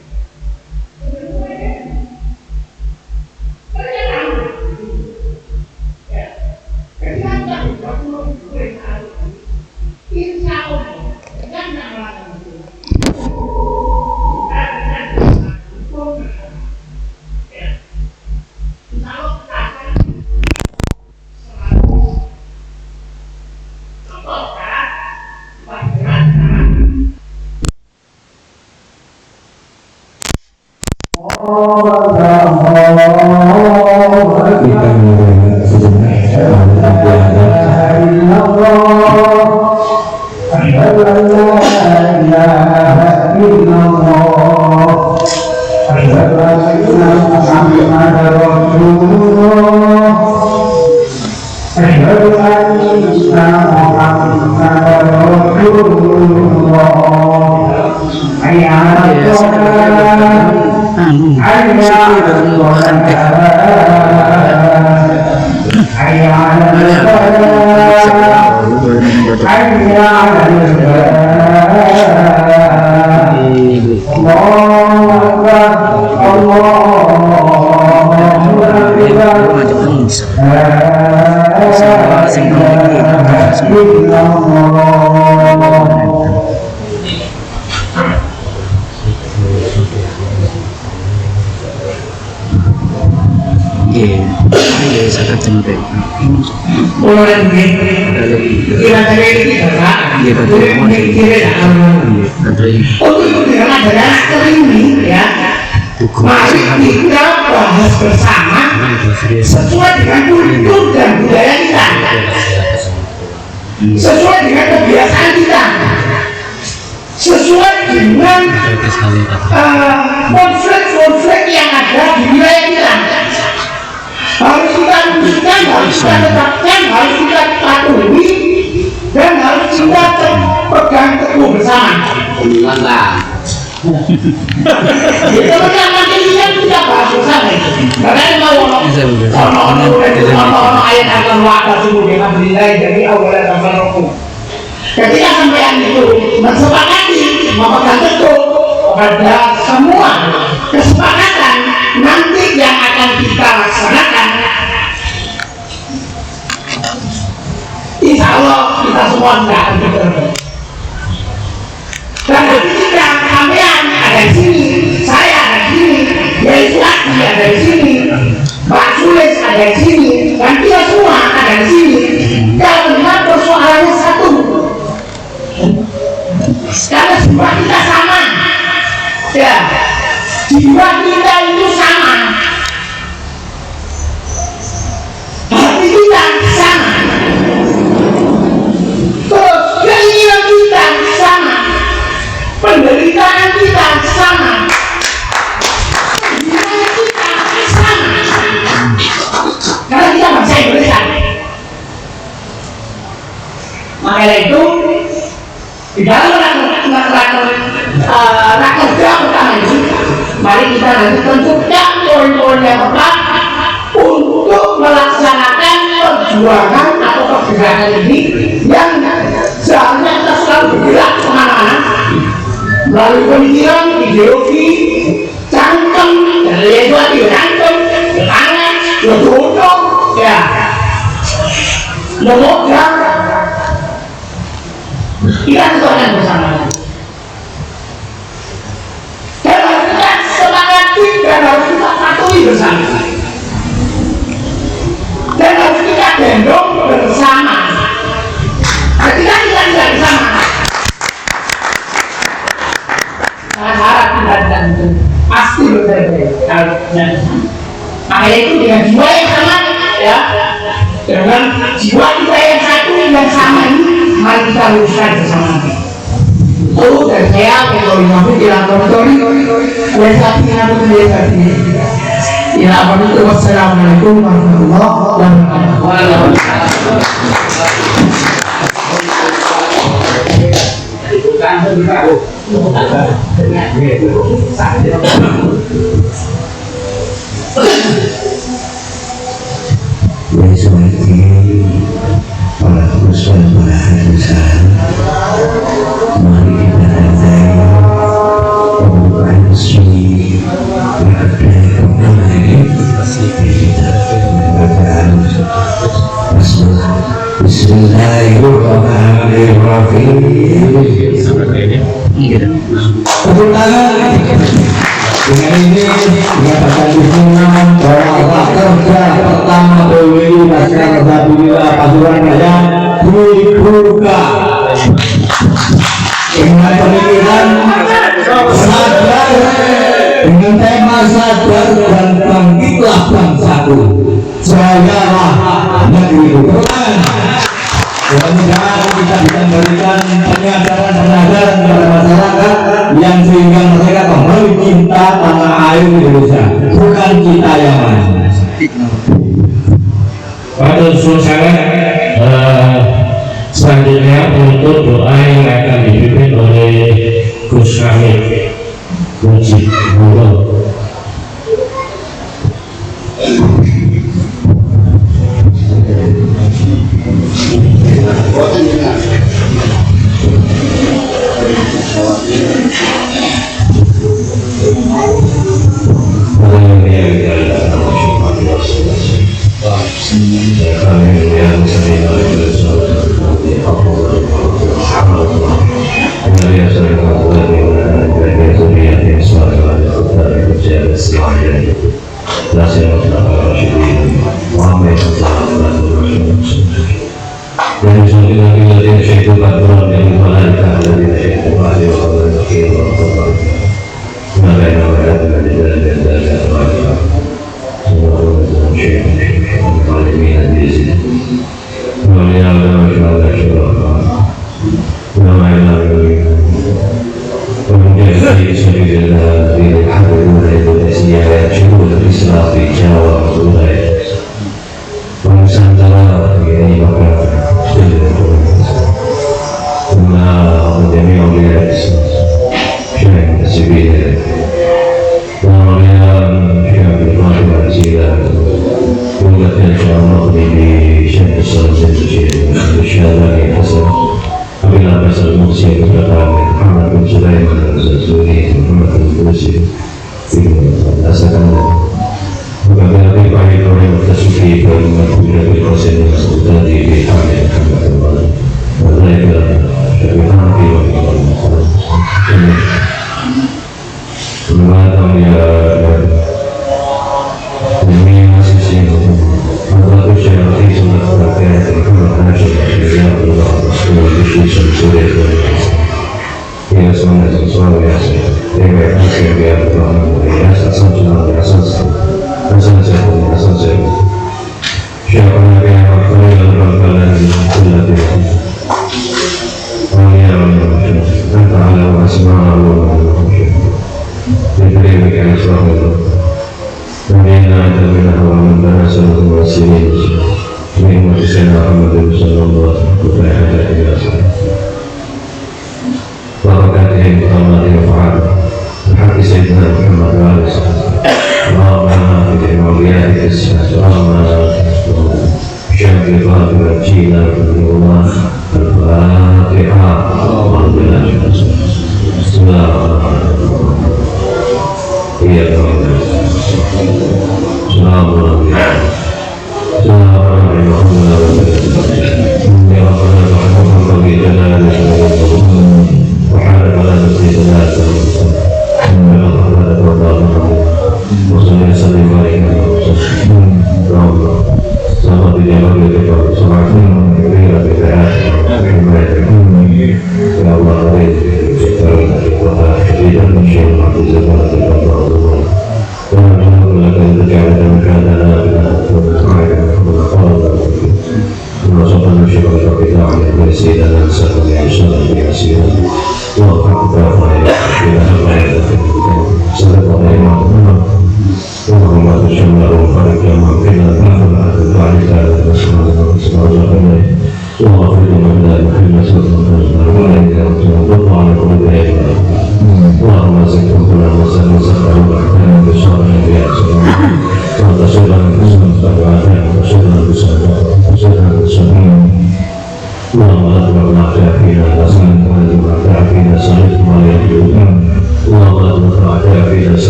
Mari kita bahas bersama sesuai dengan kultur dan budaya kita, sesuai dengan kebiasaan kita, sesuai dengan konflik-konflik yang ada di wilayah kita. Harus kita rumuskan, harus kita tetapkan, harus kita patuhi, dan harus kita pegang teguh bersama. Itu nanti kita bahas bersama. Karena mau ayat akan wakil sungguh dengan bernilai dari awal sampai rokok. Ketika sampean itu mensepakati memegang teguh pada semua kesepakatan nanti yang akan kita laksanakan, insya Allah kita semua tidak akan bergerak. Dan ketika sampean ada di sini, saya ada di sini, Yaitu ada di sini, Pak Sulis ada di sini, dan kita semua ada di sini. Kalau melihat persoalannya satu, karena jiwa kita sama, ya, jiwa kita itu sama, hati kita sama, terus keinginan kita sama, penderitaan kita sama, keinginan kita sama, karena kita bangsa Indonesia. Makanya itu di dalam rakerja pertama ini, mari kita nanti tentukan poin-poin yang tepat untuk melaksanakan perjuangan atau pergerakan ini yang seharusnya kita selalu bergerak kemana-mana melalui pemikiran, ideologi, cangkem, dan lewat cangkem, tangan, dodong, ya, lemodang. Kita tentukan bersama. Dan harus kita sepakati dan harus kita patuhi bersama. Dan harus kita gendong bersama. Ketika kita tidak bersama, saya harap kita tidak itu pasti berbeda. Kalau tidak bersama, makanya itu dengan jiwa yang sama, ya, dengan jiwa kita yang satu yang sama ini, mari kita luruskan bersama. Oh, dan saya kalau dimampu bilang tonton, biasa ini. Ya, wassalamualaikum warahmatullahi wabarakatuh. Para khusus para hadirin, mari kita tandai pembukaan resmi partai kembali kita bacaan Bismillahirrahmanirrahim. Tepuk tangan. Dengan ini menyatakan dukungan bahwa kerja pertama PWI Laskar Sabila Pasuruan Raya dibuka dengan pemikiran sadar, dengan tema sadar dan bangkitlah bangsaku, jayalah negeriku. Mudah-mudahan kita bisa memberikan penyadaran kepada masyarakat yang sehingga mereka kembali cinta tanah air Indonesia, bukan kita yang lain. Pada suasana selanjutnya untuk doa yang akan dipimpin oleh Gus Hamid Mujib Guru. Nah,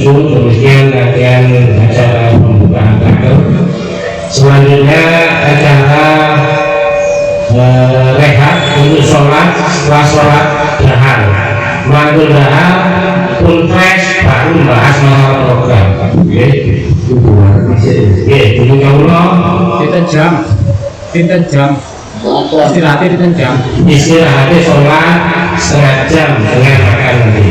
Demikian rangkaian acara pembukaan terakhir. Selanjutnya acara rehat untuk sholat. Setelah sholat dahar, mantul dahar, pulpes baru membahas masalah program. Ini kamu kita jam Pinten jam? Istirahatnya pinten jam? Istirahatnya sholat setengah jam dengan makan nanti.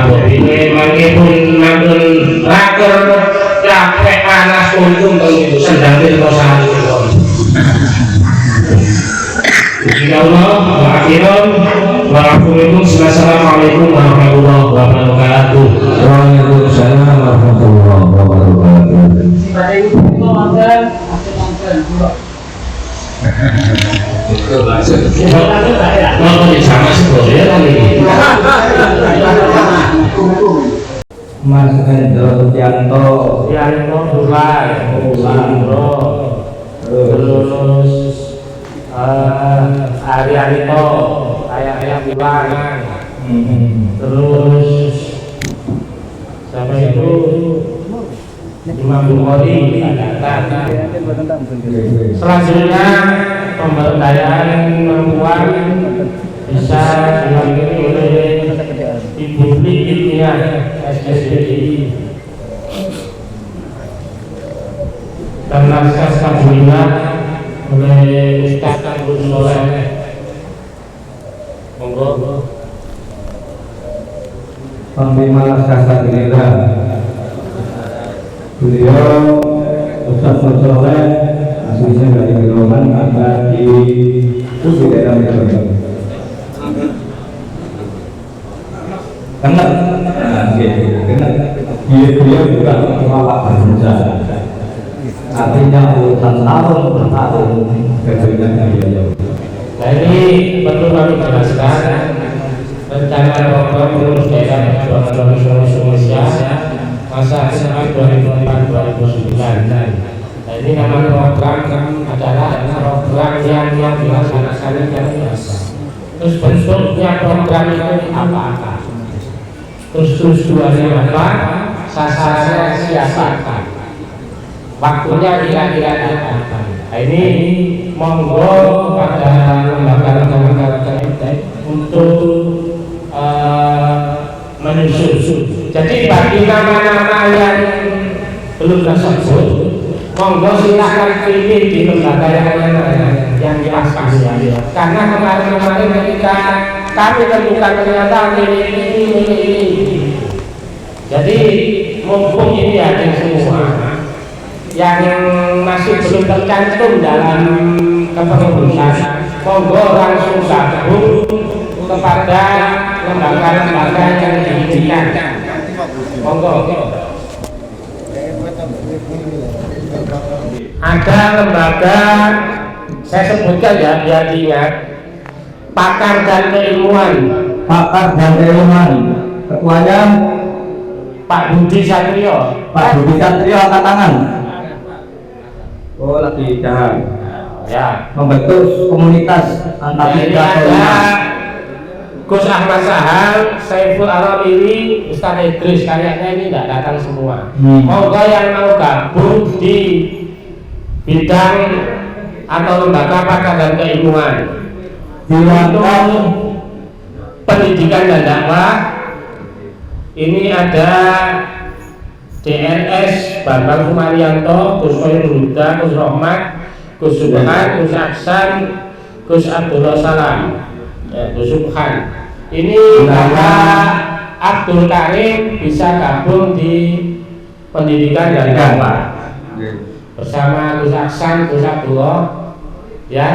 Buat ini mangkipun mangkun raker capek panas untung begitu sedang di kosan. Assalamualaikum warahmatullahi wabarakatuh. Waalaikumsalam warahmatullahi wabarakatuh. Sama sebelumnya kali ini. Mas Hendro Yanto terus Arianto ayah bilang terus siapa itu Imam Bukhari selanjutnya pemberdayaan perempuan bisa diwakili oleh Ibu Likia SSDI dan naskah Kabulina oleh Ustaz Abdul Soleh. Monggo Pembina Sasa Gerila. Beliau Ustaz Soleh aslinya dari Geloman, ada di daerah Medan. Karena beliau juga mengawal bahasa, artinya urusan tahun per tahun kerjanya beliau. Nah ini perlu kami jelaskan rencana program pengurus daerah Perjuangan Indonesia masa SMA 2004-2009. Nah ini nama program adalah program yang dilaksanakan dengan biasa. Terus bentuknya program itu apa-apa? Terus tujuannya apa? Sasarannya siapa? Waktunya kira-kira apa? Nah ini monggo pada lembaga-lembaga terkait untuk menyusun. Jadi bagi nama-nama yang belum tersebut, monggo silakan pilih di lembaga yang pas ya. Karena kemarin ketika kami tentukan ternyata ini. Jadi mumpung ini ada semua yang masih belum tercantum dalam kepengurusan, monggo langsung gabung kepada lembaga-lembaga yang diinginkan. Monggo. Ada lembaga, saya sebutkan ya biar diingat, Pakar dan Keilmuan. Pakar dan Keilmuan, ketuanya Pak Budi Satrio. Pak Budi Satrio angkat tangan. Oh lagi jahat. Ya. Membentuk komunitas antar Ini ada Gus Ahmad Sahal, Saiful Aramili, Ustaz Idris, kayaknya ini tidak datang semua. Monggo yang mau gabung di bidang atau lembaga pakar dan keilmuan untuk pendidikan dan dakwah. Ini ada DNS Bambang Sumarianto, Gus Khairul Huda, Gus Rahmat, Gus Subhan, Gus Aksan, Gus Abdullah Salam, Gus Subhan. Ini Bapak Abdul Karim bisa gabung di pendidikan dan dakwah bersama Gus Aksan, Gus Abdullah, ya.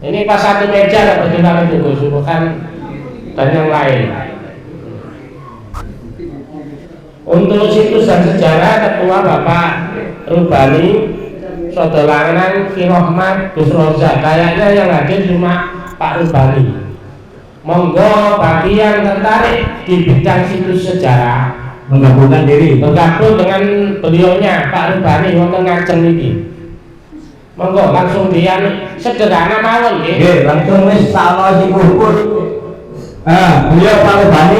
Ini pas satu meja dapat kita itu Gus Subhan dan yang lain. Untuk situs dan sejarah ketua Bapak Rubani, Sodolangan, Ki Rohmat, Gus Roza. Kayaknya yang hadir cuma Pak Rubani. Monggo bagi yang tertarik di bidang situs sejarah menggabungkan diri, bergabung dengan beliaunya Pak Rubani wonten ngajeng iki. Monggo langsung dian sederhana mawon nggih. Nggih, langsung wis sakno sipur. Beliau Pak Rubani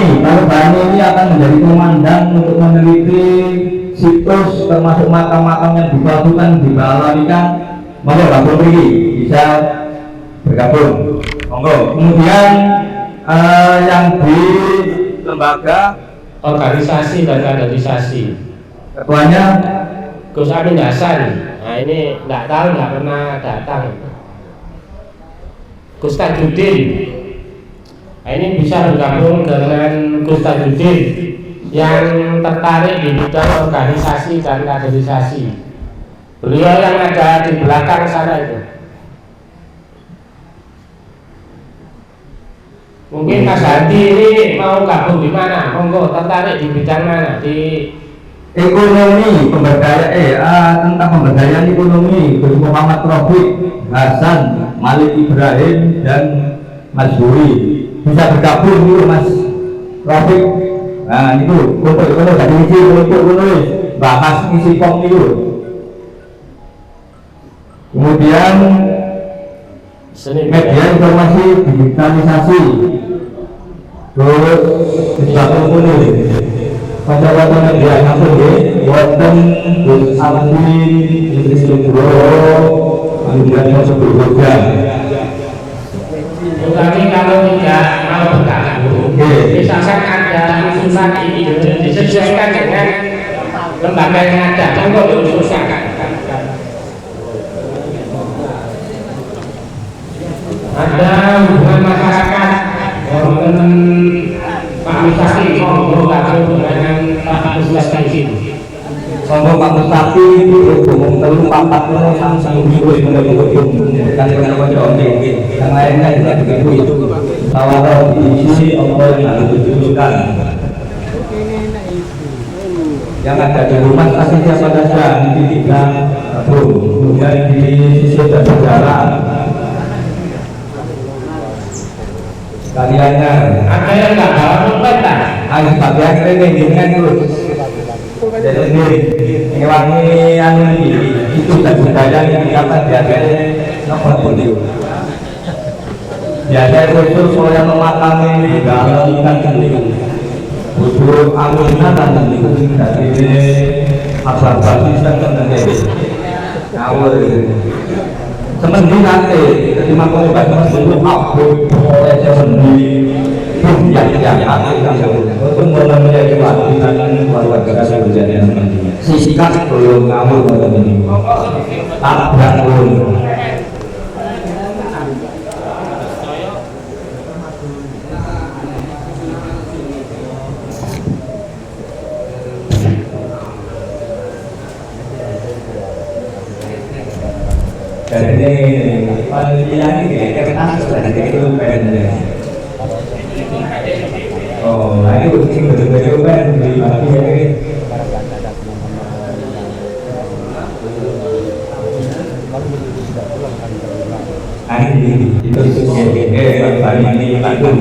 ini akan menjadi komandan untuk meneliti situs termasuk makam-makam yang dipalsukan, dibalamikan. Monggo gabung ini bisa bergabung. Monggo. Kemudian yang di lembaga Organisasi dan kaderisasi. ketuanya Gus Amin Hasan. Nah ini nggak tahu, nggak pernah datang. Gus Tajudin. Nah, ini bisa bergabung dengan Gus Tajudin yang tertarik di bidang organisasi dan kaderisasi. Beliau yang ada di belakang sana itu. Mungkin Mas Hadi ini mau gabung di mana? Monggo, tertarik di bidang mana? Di ekonomi pemberdayaan, tentang pemberdayaan ekonomi Gus Muhammad Rafiq Hasan, Malik Ibrahim dan Mas Buri bisa bergabung dulu Mas Rafiq. Nah itu untuk ekonomi dari isi untuk ekonomi bahas isi form itu. Kemudian media informasi digitalisasi, terus bisa kumpul kata-kata media langsung ya, wonten Gus Alvin, Idris Nugroho, kemudian sebelumnya. Tetapi kalau tidak mau bergabung, misalkan ada usulan ini disesuaikan dengan lembaga yang ada, contoh diusulkan. Ada hubungan masyarakat, orang Pak Mustaqim, monggo gabung dengan Pak Mustaqim. Sombong Pak Mustaqim itu umum telu papat lo sang wis menurut kan dengan kanca yang lainnya tidak begitu. Tawaran diisi apa yang harus ditujukan. Yang ada di rumah kasih siapa saja nanti kita kemudian di sisi dan jalan. Kaliannya Ada yang nggak bawa dompet tak? harus bagian ini kan terus. Jadi ini wangi anu itu dan budaya yang kita biasanya nomor itu. Biasanya itu soalnya memakami dalam ikan butuh aminan dan dari asal basis dan tentunya ngawur. Semendi nanti ketika kau baca bentuk aku oleh semendi yang untuk menjadi warisan keluarga saya menjadi sisikan belum ngawur ini tabrak pun. Dan ini panitia ini kertas dan itu pen. Oh, nah itu betul-betul pen dibagi ini. Itu ini bantu.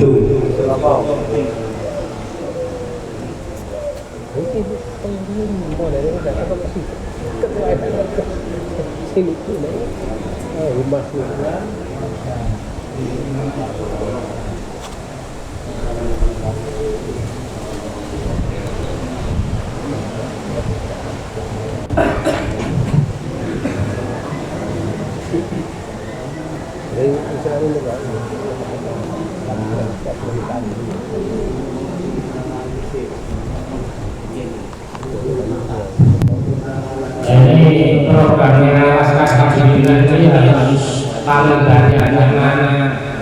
Jadi programnya Laskar Kabinet ini harus tahu banyak karena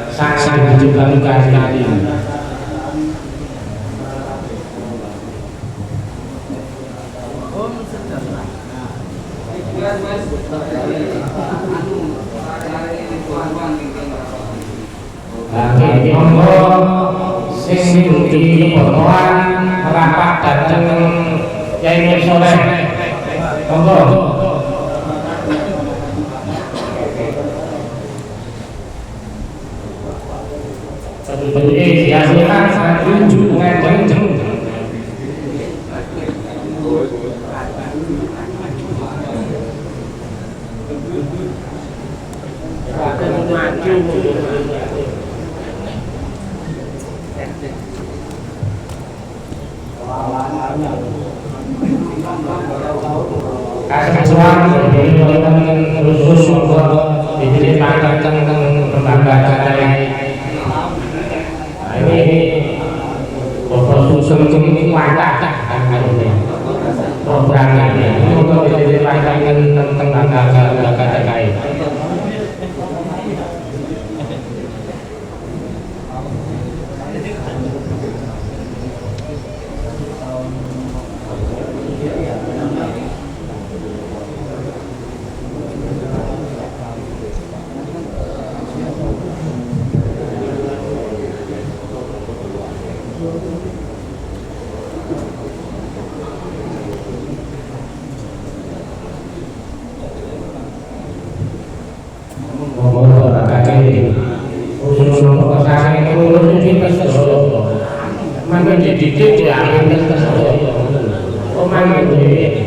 sangat dijual sekali. Lagi monggo sing di pertemuan rapat datang Yai Soleh. Monggo. Jadi biasanya sangat tunjuk ngajeng. Akan maju. Kesuwan jadi teman khusus untuk diceritakan tentang lembaga saya. Ini bapak susun ini wajah program ini untuk diceritakan dididik ya alim terus ya omongan dhewe.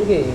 Nggih.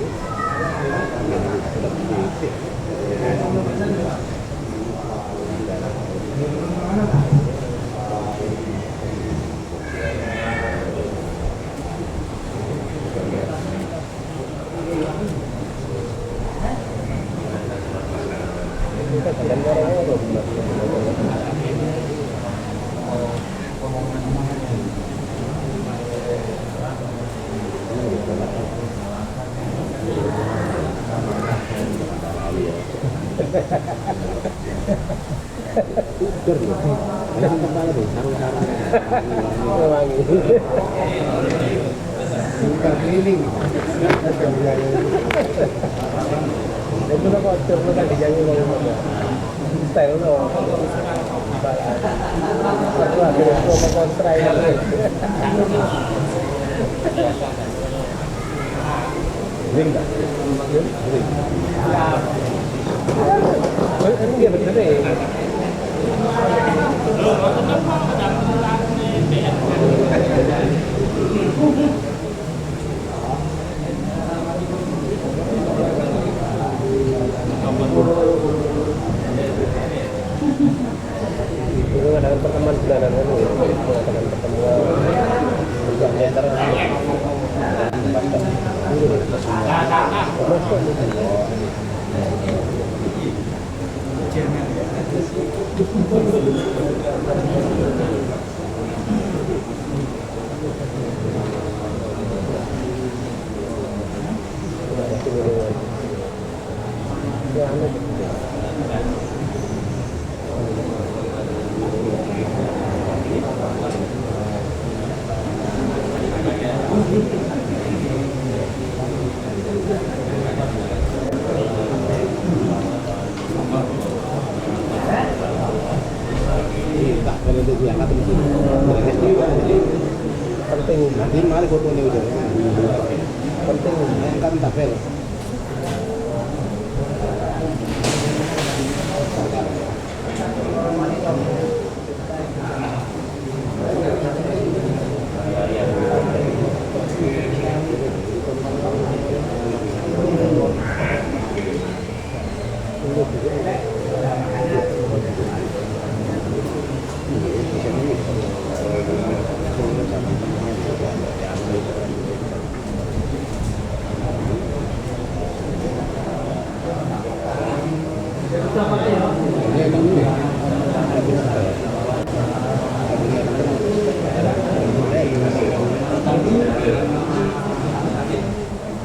diangkat di sini. Penting nanti mari fotonya udah. Penting kan tabel.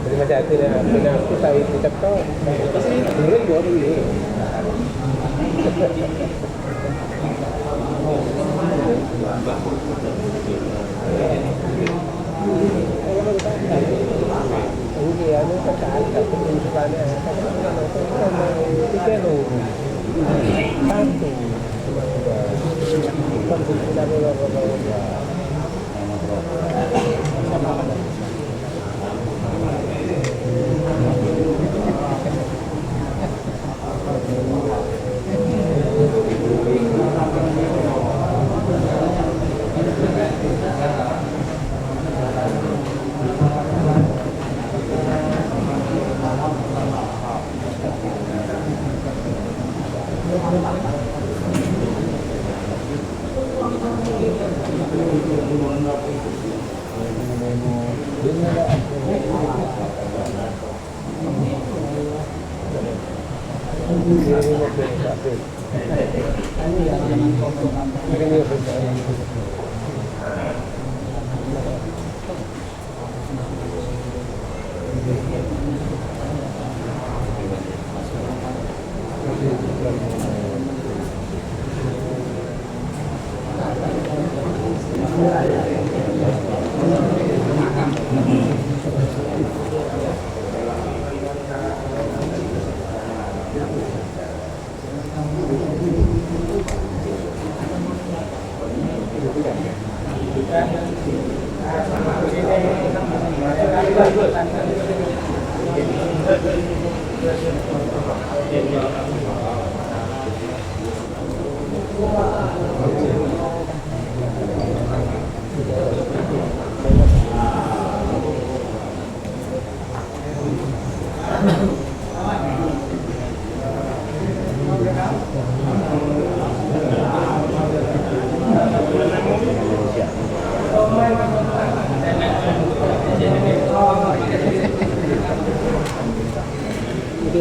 Terima kasih dengan kita ucap kau pasti dulu gua dulu. Ini anu kakak penunjukannya tiga lo satu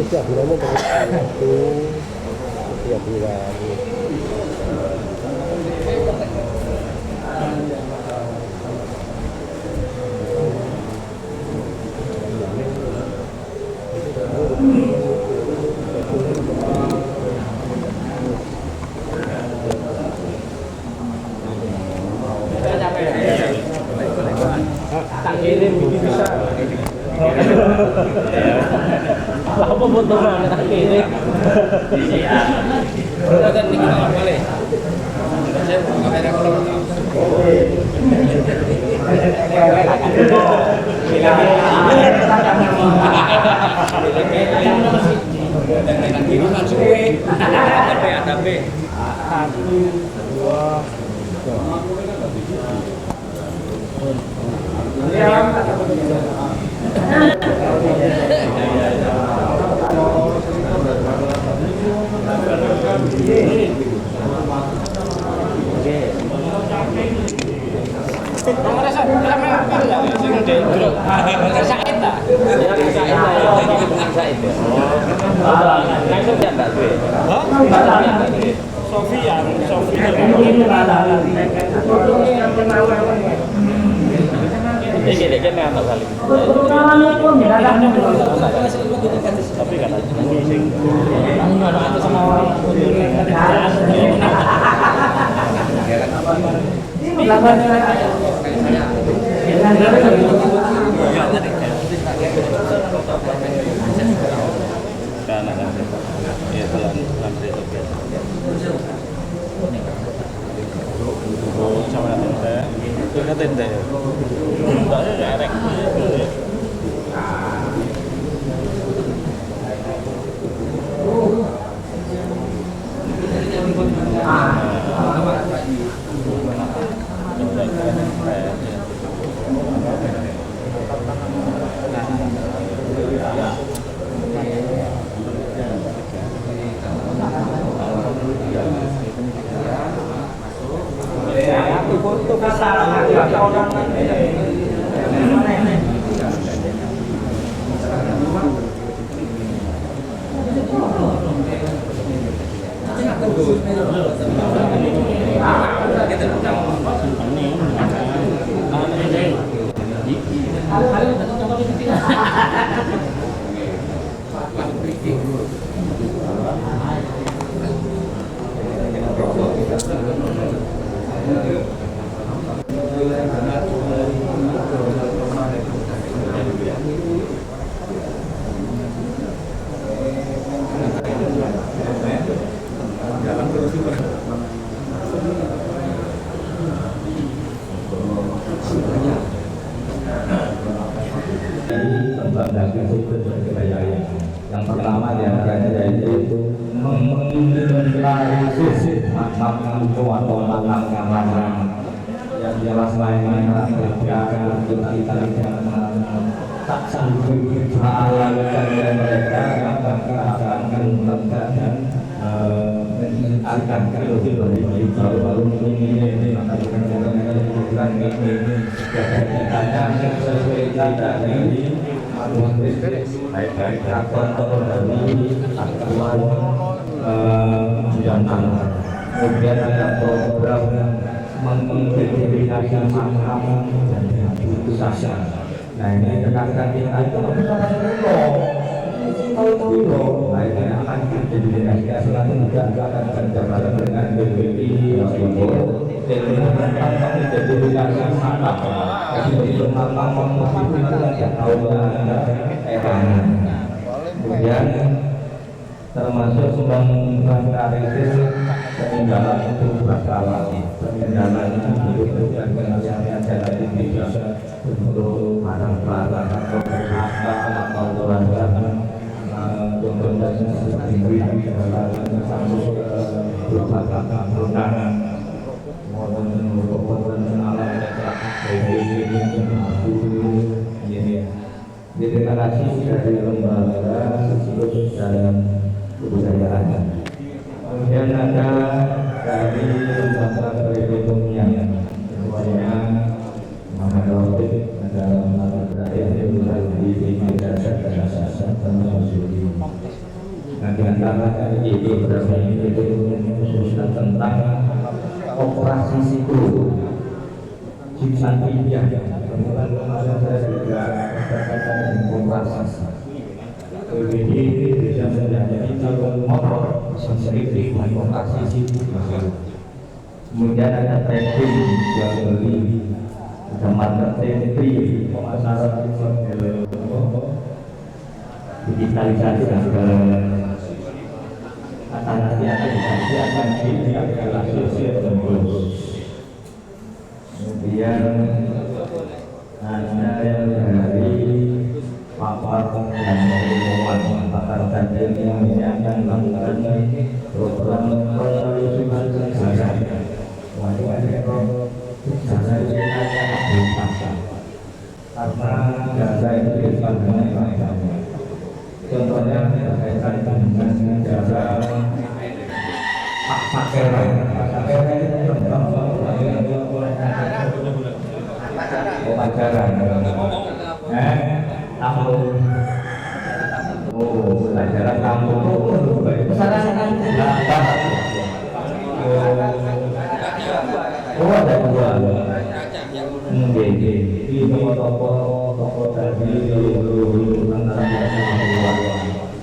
Setiap bulannya satu setiap bulan. Tak kirim bisa. Lah apa foto mana tak kirim? Iya. Udah kan tinggal apa le? Saya buka kamera kalau ngatin deh. Enggak erek. Foto kesalahan orang yang pertama diantaranya yaitu mengklarifikasi makna atau makna yang jelas lainnya ketika kita tak sanggup menghalalkan mereka akan menentang dan akan kembali baru ini sesuai data dari baik atau dari aktual yang kemudian ada program mengidentifikasi makna dan putusan. Nah ini rekan-rekan kita itu tahu akhirnya akan diidentifikasi juga akan berjalan dengan BPI tentang identifikasi makna. Jadi tentang memposisikan tahunya kemudian termasuk mengklarifikasi peninggalan itu berkala, peninggalan itu dan penasihat jalan ini bisa untuk barang-barang atau harta atau keluarga contohnya seperti sampai berbagai undangan maupun alat deklarasi dari lembaga siklus dan kebudayaan. Kemudian ada dari lembaga perekonomian, semuanya Muhammad Rafiq, ada lembaga perekonomian di dasar dan asas termasuk di. Nah, di antara itu berapa ini khususnya tentang operasi siklus. Simpan pinjam, kemudian kemarin saya juga berkaitan dengan operasi. PBD bisa menjadi calon motor sensitif dan operasi siklus. Kemudian ada trading jual beli, ada marketing, pemasaran, digitalisasi dan segala akan sosial dan kemudian ada yang dari pakar dan pengumuman pakar kajian yang akan melakukan program penelusuran jasa karena jasa itu dipandang macam contohnya berkaitan dengan jasa pakeran pemacaran tamu pelajaran tamu ada dua di toko tadi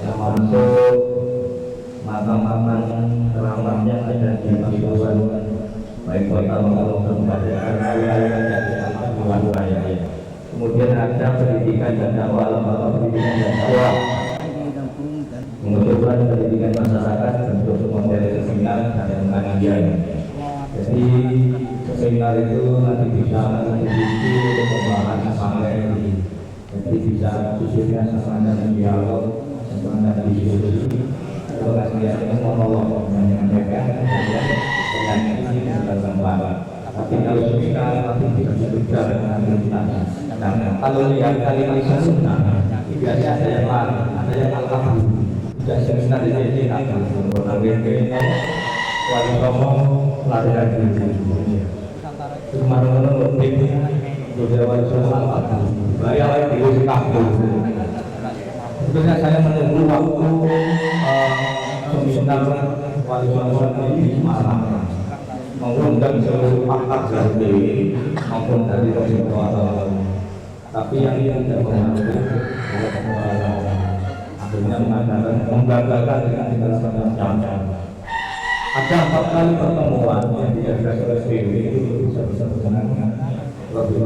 termasuk makam-makam keramatnya ada di Pasuruan baik kota maupun kabupaten wilayah. Kemudian ada pendidikan dan dakwah, pendidikan dan dakwah, mengumpulkan pendidikan masyarakat bentuk model seminar dan pengajian. Jadi seminar itu nanti bisa menjadi pembahasan sampai jadi bisa khususnya sama dan dialog sama dan diskusi. Kalau kalian monolog menyampaikan kemudian ini dalam bahasa. Tapi kalau seminar nanti bisa berbicara dengan kita. Nah, kalau lihat kalimat sunnah biasanya ada yang lain, ada yang alhamdulillah. Sudah seminar ini akan mengambil wali ngomong lari lagi. Cuma nonton TV, sudah wali ngomong bayar di usia kabel. Sebenarnya saya menunggu waktu seminar wali ngomong ini malam. Mengundang seluruh pakar dari maupun dari Rasulullah. Tapi yang tidak mengambil akhirnya mengatakan menggagalkan dengan segala macam. Ada 4 kali pertemuan yang diadakan oleh SPW itu bisa berkenaan lebih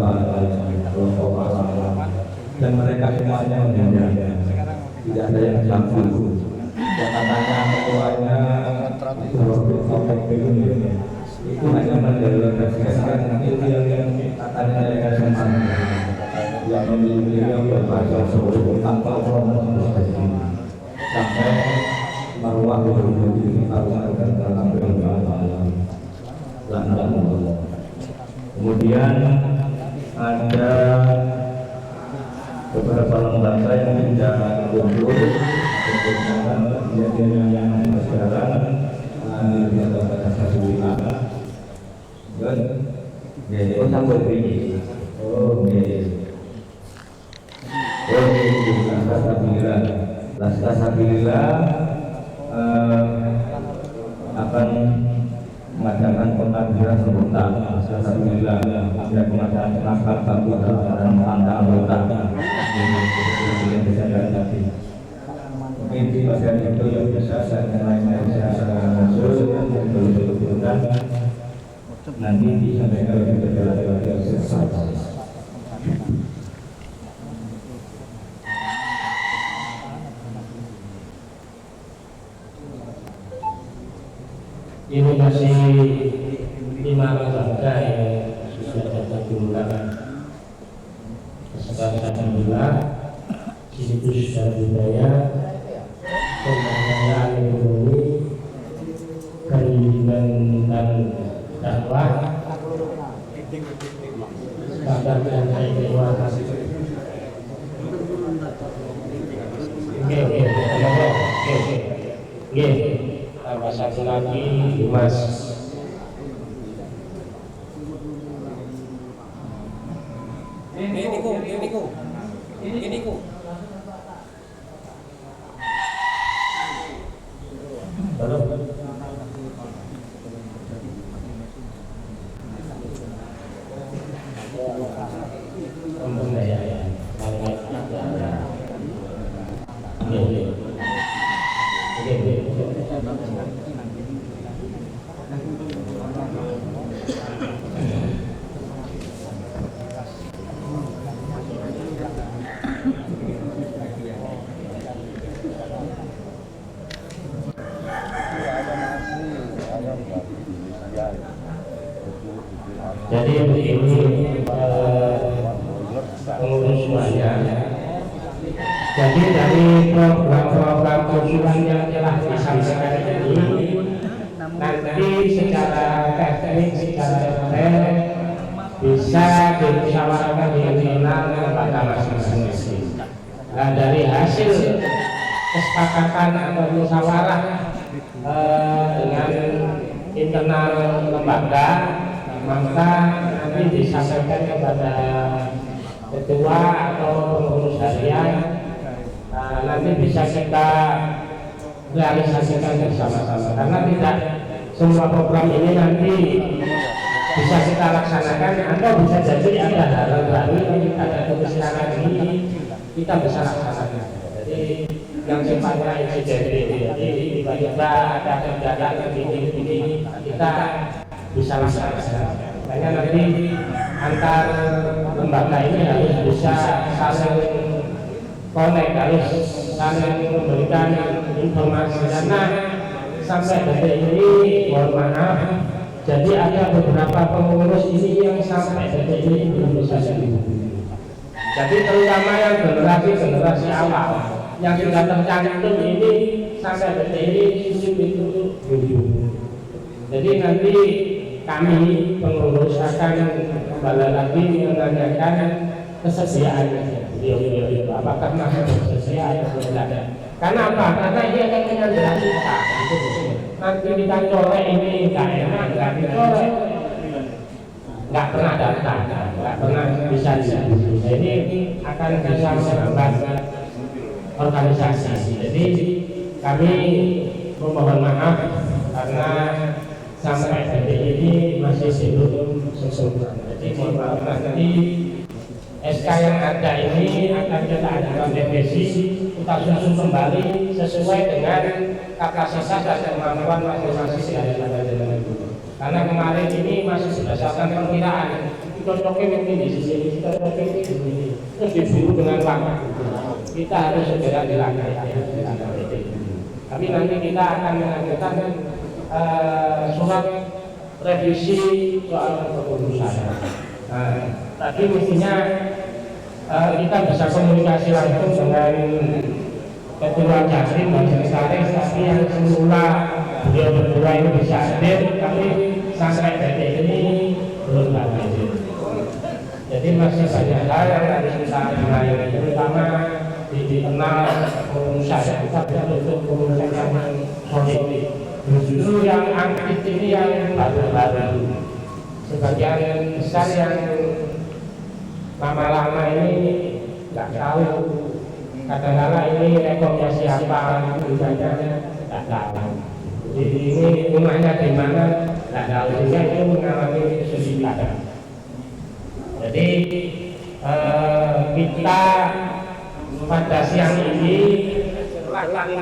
kelompok masalah dan mereka semuanya mendengar, tidak ada yang campur. Dan katanya ketuanya itu waktu topik itu hanya mendeklarasikan ilmu yang katanya mereka semuanya yang memiliki yang berbahasa Solo tanpa promosi sampai marwah menjadi taruhan dalam Allah. Kemudian ada beberapa lembaga yang tidak kumpul dengan kejadian yang sekarang di antara satu wilayah dan oh sampai ini Alhamdulillah akan mengadakan pengajian sebentar. Alhamdulillah ada pengajian penakar satu dan tanda anggota yang bisa tadi. Mungkin di bagian itu yang bisa saya lainnya bisa masuk dan betul-betul nanti disampaikan oleh kepada selesai. Ini masih 5 lembaga yang sudah tergulungkan Alhamdulillah situs dan budaya, pemberdayaan ekonomi, pendidikan dan dakwah, badan dan keilmuan. Oke. Tambah satu lagi Mas. Ini ku. Pemberdayaan. Jadi begini pengurus semuanya. Jadi dari program-program konsulan yang telah disampaikan ini nanti secara teknik, secara detail bisa dimusyawarahkan di internal lembaga masing-masing. Nah dari hasil kesepakatan atau musyawarah dengan internal lembaga, maka nanti disampaikan kepada ketua atau pengurus harian. Nanti bisa kita realisasikan bersama-sama karena tidak semua program ini nanti bisa kita laksanakan. Anda bisa jadi ada hal baru yang ada tulisan lagi kita bisa laksanakan. Jadi yang sifatnya insidentil, jadi tiba-tiba ada kegiatan begini kita bisa laksanakan. Makanya nanti antar lembaga ini harus bisa saling connect, harus saling memberikan informasi karena sampai detik ini mohon maaf Jadi ada beberapa pengurus ini yang sampai detik ini belum bisa dihubungi. Jadi terutama yang generasi awal yang sudah tercantum ini sampai detik ini sulit untuk dihubungi. Jadi nanti kami pengurus akan kembali lagi menanyakan kesediaannya. Apakah masih bersedia atau tidak? Karena apa? Karena ini akan menyandera kita. Nanti kita colek ini nggak enak, nggak dicolek, nggak pernah datang, nggak pernah bisa dihubungi. Jadi akan bisa menghambat organisasi. Jadi kami memohon maaf karena sampai detik ini masih belum sempurna. Jadi mohon maaf nanti SK yang ada ini akan kita adakan revisi, kita susun kembali sesuai dengan kapasitas dan kemampuan masing-masing dari lembaga itu. Karena kemarin ini masih berdasarkan perkiraan, cocoknya mungkin di sisi ini, cocoknya di sini, terus diburu dengan waktu. Kita harus segera dilakukan. Tapi nanti kita akan mengajukan surat revisi soal kepengurusan. Tadi mestinya kita bisa komunikasi langsung dengan Ketua Jatim dan Sekretaris, tapi yang semula beliau berdua ini bisa hadir, tapi sampai detik ini belum hadir. Jadi masih banyak hal yang harus kita benahi, terutama di internal pengurusan. Kita butuh pengurusan yang solid. Justru yang aktif ini yang baru-baru. Sebagian besar yang lama-lama ini nggak tahu, kadang-kadang ini rekomnya siapa, misalnya nggak tahu. Jadi ini rumahnya di mana nggak tahu, sehingga itu mengalami kesulitan. Jadi kita pada siang ini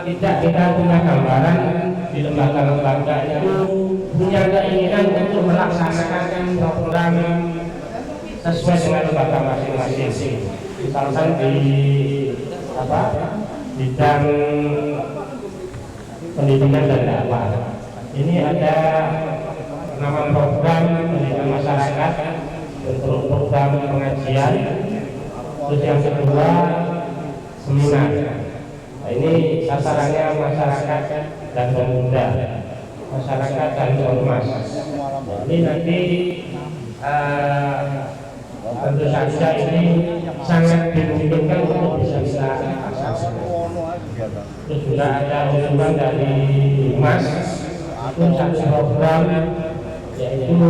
tidak kita punya gambaran di lembaga-lembaga itu punya keinginan untuk melaksanakan program sesuai dengan lembaga masing-masing. Misalkan di bidang pendidikan dan dakwah ini ada nama program pendidikan masyarakat untuk program pengajian, terus yang kedua seminar. Nah, ini sasarannya masyarakat dan pemuda, masyarakat dan ormas. Ini nanti tentu saja ini sangat dimungkinkan untuk bisa kita akses. Terus juga ada usulan dari Mas itu satu program yaitu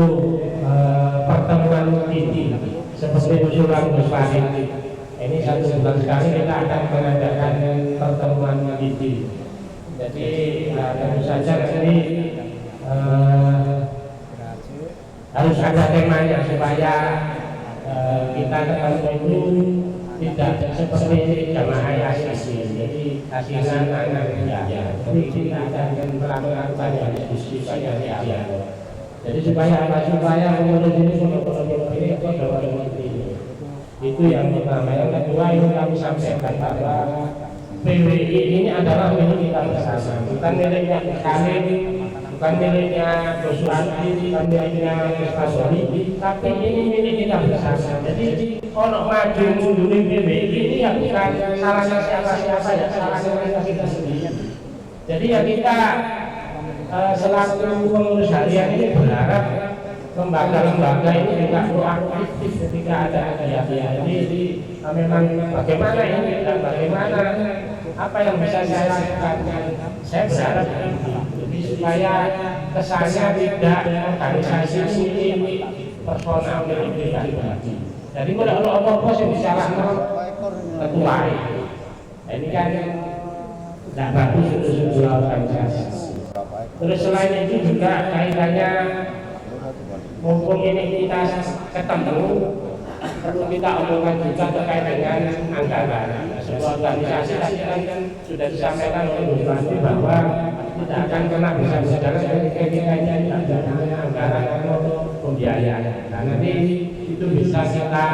pertemuan inti seperti usulan Gus Fahid. Ini 1 bulan sekali kita akan mengadakan pertemuan inti. Jadi tentu saja nanti harus ada temanya supaya kita ketemu itu tidak seperti jamaah yasin. Jadi asinan anak ya. Jadi kita akan melakukan diskusi banyak ya. Jadi supaya mengurus ini itu yang pertama. Yang kedua ini kami sampaikan bahwa PWI ini adalah milik kita bersama, bukan miliknya kami, bukan miliknya Gus Andi, bukan miliknya Gus Fasoli, tapi ini milik kita bersama. Jadi kalau maju mundur PWI ini yang bukan salahnya siapa-siapa, ya salahnya kita sendiri. Jadi ya kita selaku pengurus harian ini berharap lembaga-lembaga ini juga proaktif ketika ada kegiatan. Jadi memang bagaimana ini dan bagaimana apa yang bisa saya lakukan. Saya berharap jadi supaya kesannya tidak organisasi ini personal milik pribadi. Jadi kalau apa-apa yang disalahkan ketua ini kan tidak bagus untuk sebuah organisasi. Terus selain itu juga kaitannya mumpung ini kita ketemu, perlu kita omongkan juga terkait dengan anggaran. Sebuah organisasi tadi kan sudah disampaikan oleh Bu Bupati bahwa tidak akan pernah bisa berjalan ketika kita tidak ada anggaran atau pembiayaan. Nah nanti itu bisa kita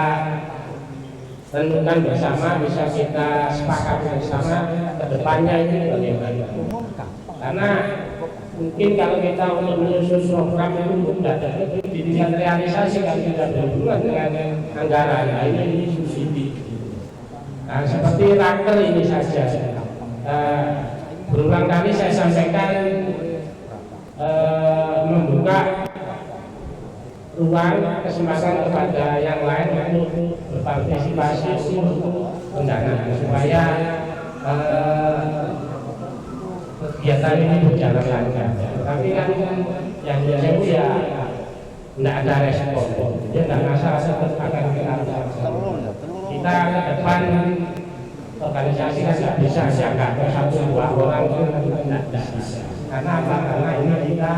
tentukan bersama, bisa kita sepakati bersama ke depannya ini bagaimana. Karena mungkin kalau kita untuk menyusun program itu tidak di tingkat realisasi kan tidak berhubungan dengan anggaran. Nah, ini subsidi. Nah, seperti raker ini saja. Berulang kali saya sampaikan membuka ruang kesempatan kepada yang lain untuk berpartisipasi untuk pendanaan supaya kegiatan ini berjalan lancar. Tapi kan yang jauh ya tidak ada respon, dia tidak masalah tetap akan kita ke depan organisasi kan tidak bisa jaga satu dua orang itu tidak bisa. Karena apa? Karena ini kita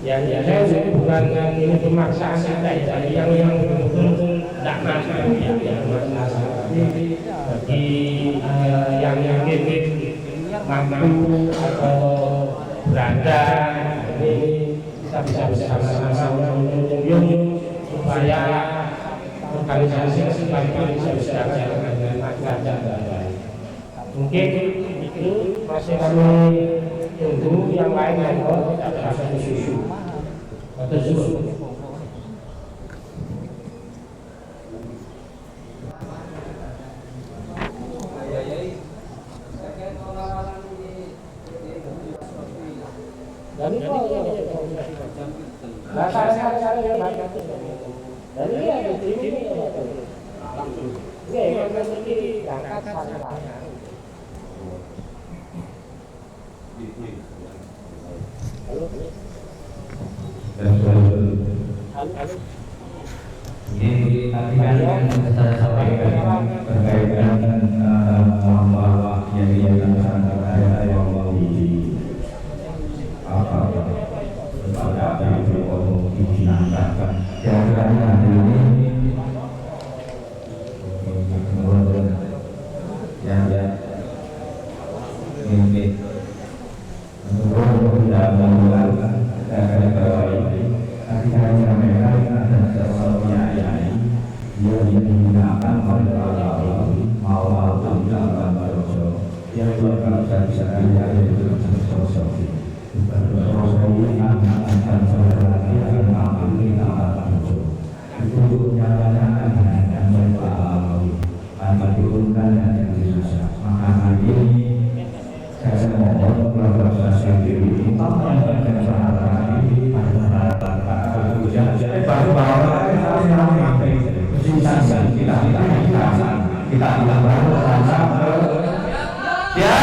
yang saya bukan ini pemaksaan kita, tapi yang betul-betul tidak mampu ya masalah. Bagi yang yakin mampu atau berada ini kita bisa bersama-sama menyung supaya organisasi sebaiknya bisa berjalan dengan lancar dan baik. Mungkin itu masih kami tunggu yang lain kalau tidak berasa susu atau susu. Dan itu dan ini ada di sini langsung. Ini yang sendiri angkat sana. Ini tadi kan saya sampaikan berkaitan bahwa yang saya yang mau di apa kepada untuk dilaksanakan. Kira-kira hari ini yang ini tidak melakukan akhirnya mereka ada sesuatu yang dia digunakan oleh Allah mau dalam bahasa yang bisa dilihat itu filosofi filosofi akan sebenarnya akan mampu kita untuk menyatakan dan mengetahui akan diurunkan yang susah. Maka hari ini saya mohon Bapak sendiri apa yang akan saya ini baru bahwa kita bilang baru ya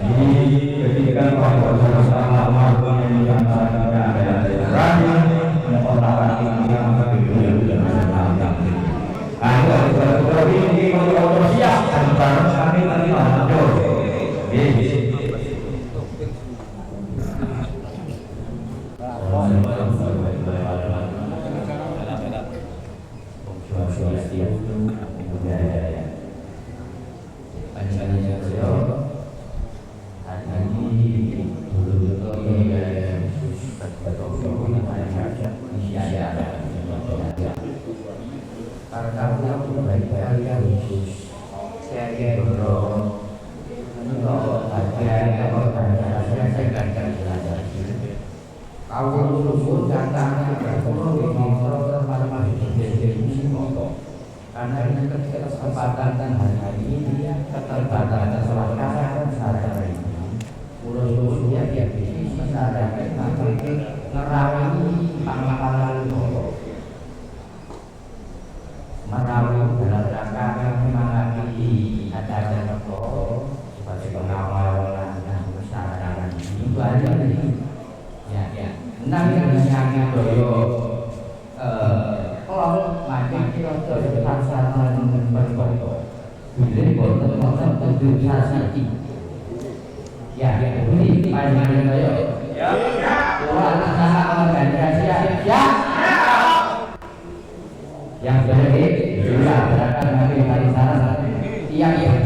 jadi ketika bahwa sama yang ada orang yang karena ini kesempatan hari ini keterbatasan selangkah saja ini urus-urusnya dia bisa menadakan ngerawi pangkalan menawi dalam rangka menyemangati acara negara sebagai pengawal dan masyarakat ini itu aja nih ya nang doyo kalau macam kita terpaksa berfoto pilih foto tentu sasati ya ini panjangan doyo ya usaha organisasi ya yang jadi juga gerakan nanti hari sana iya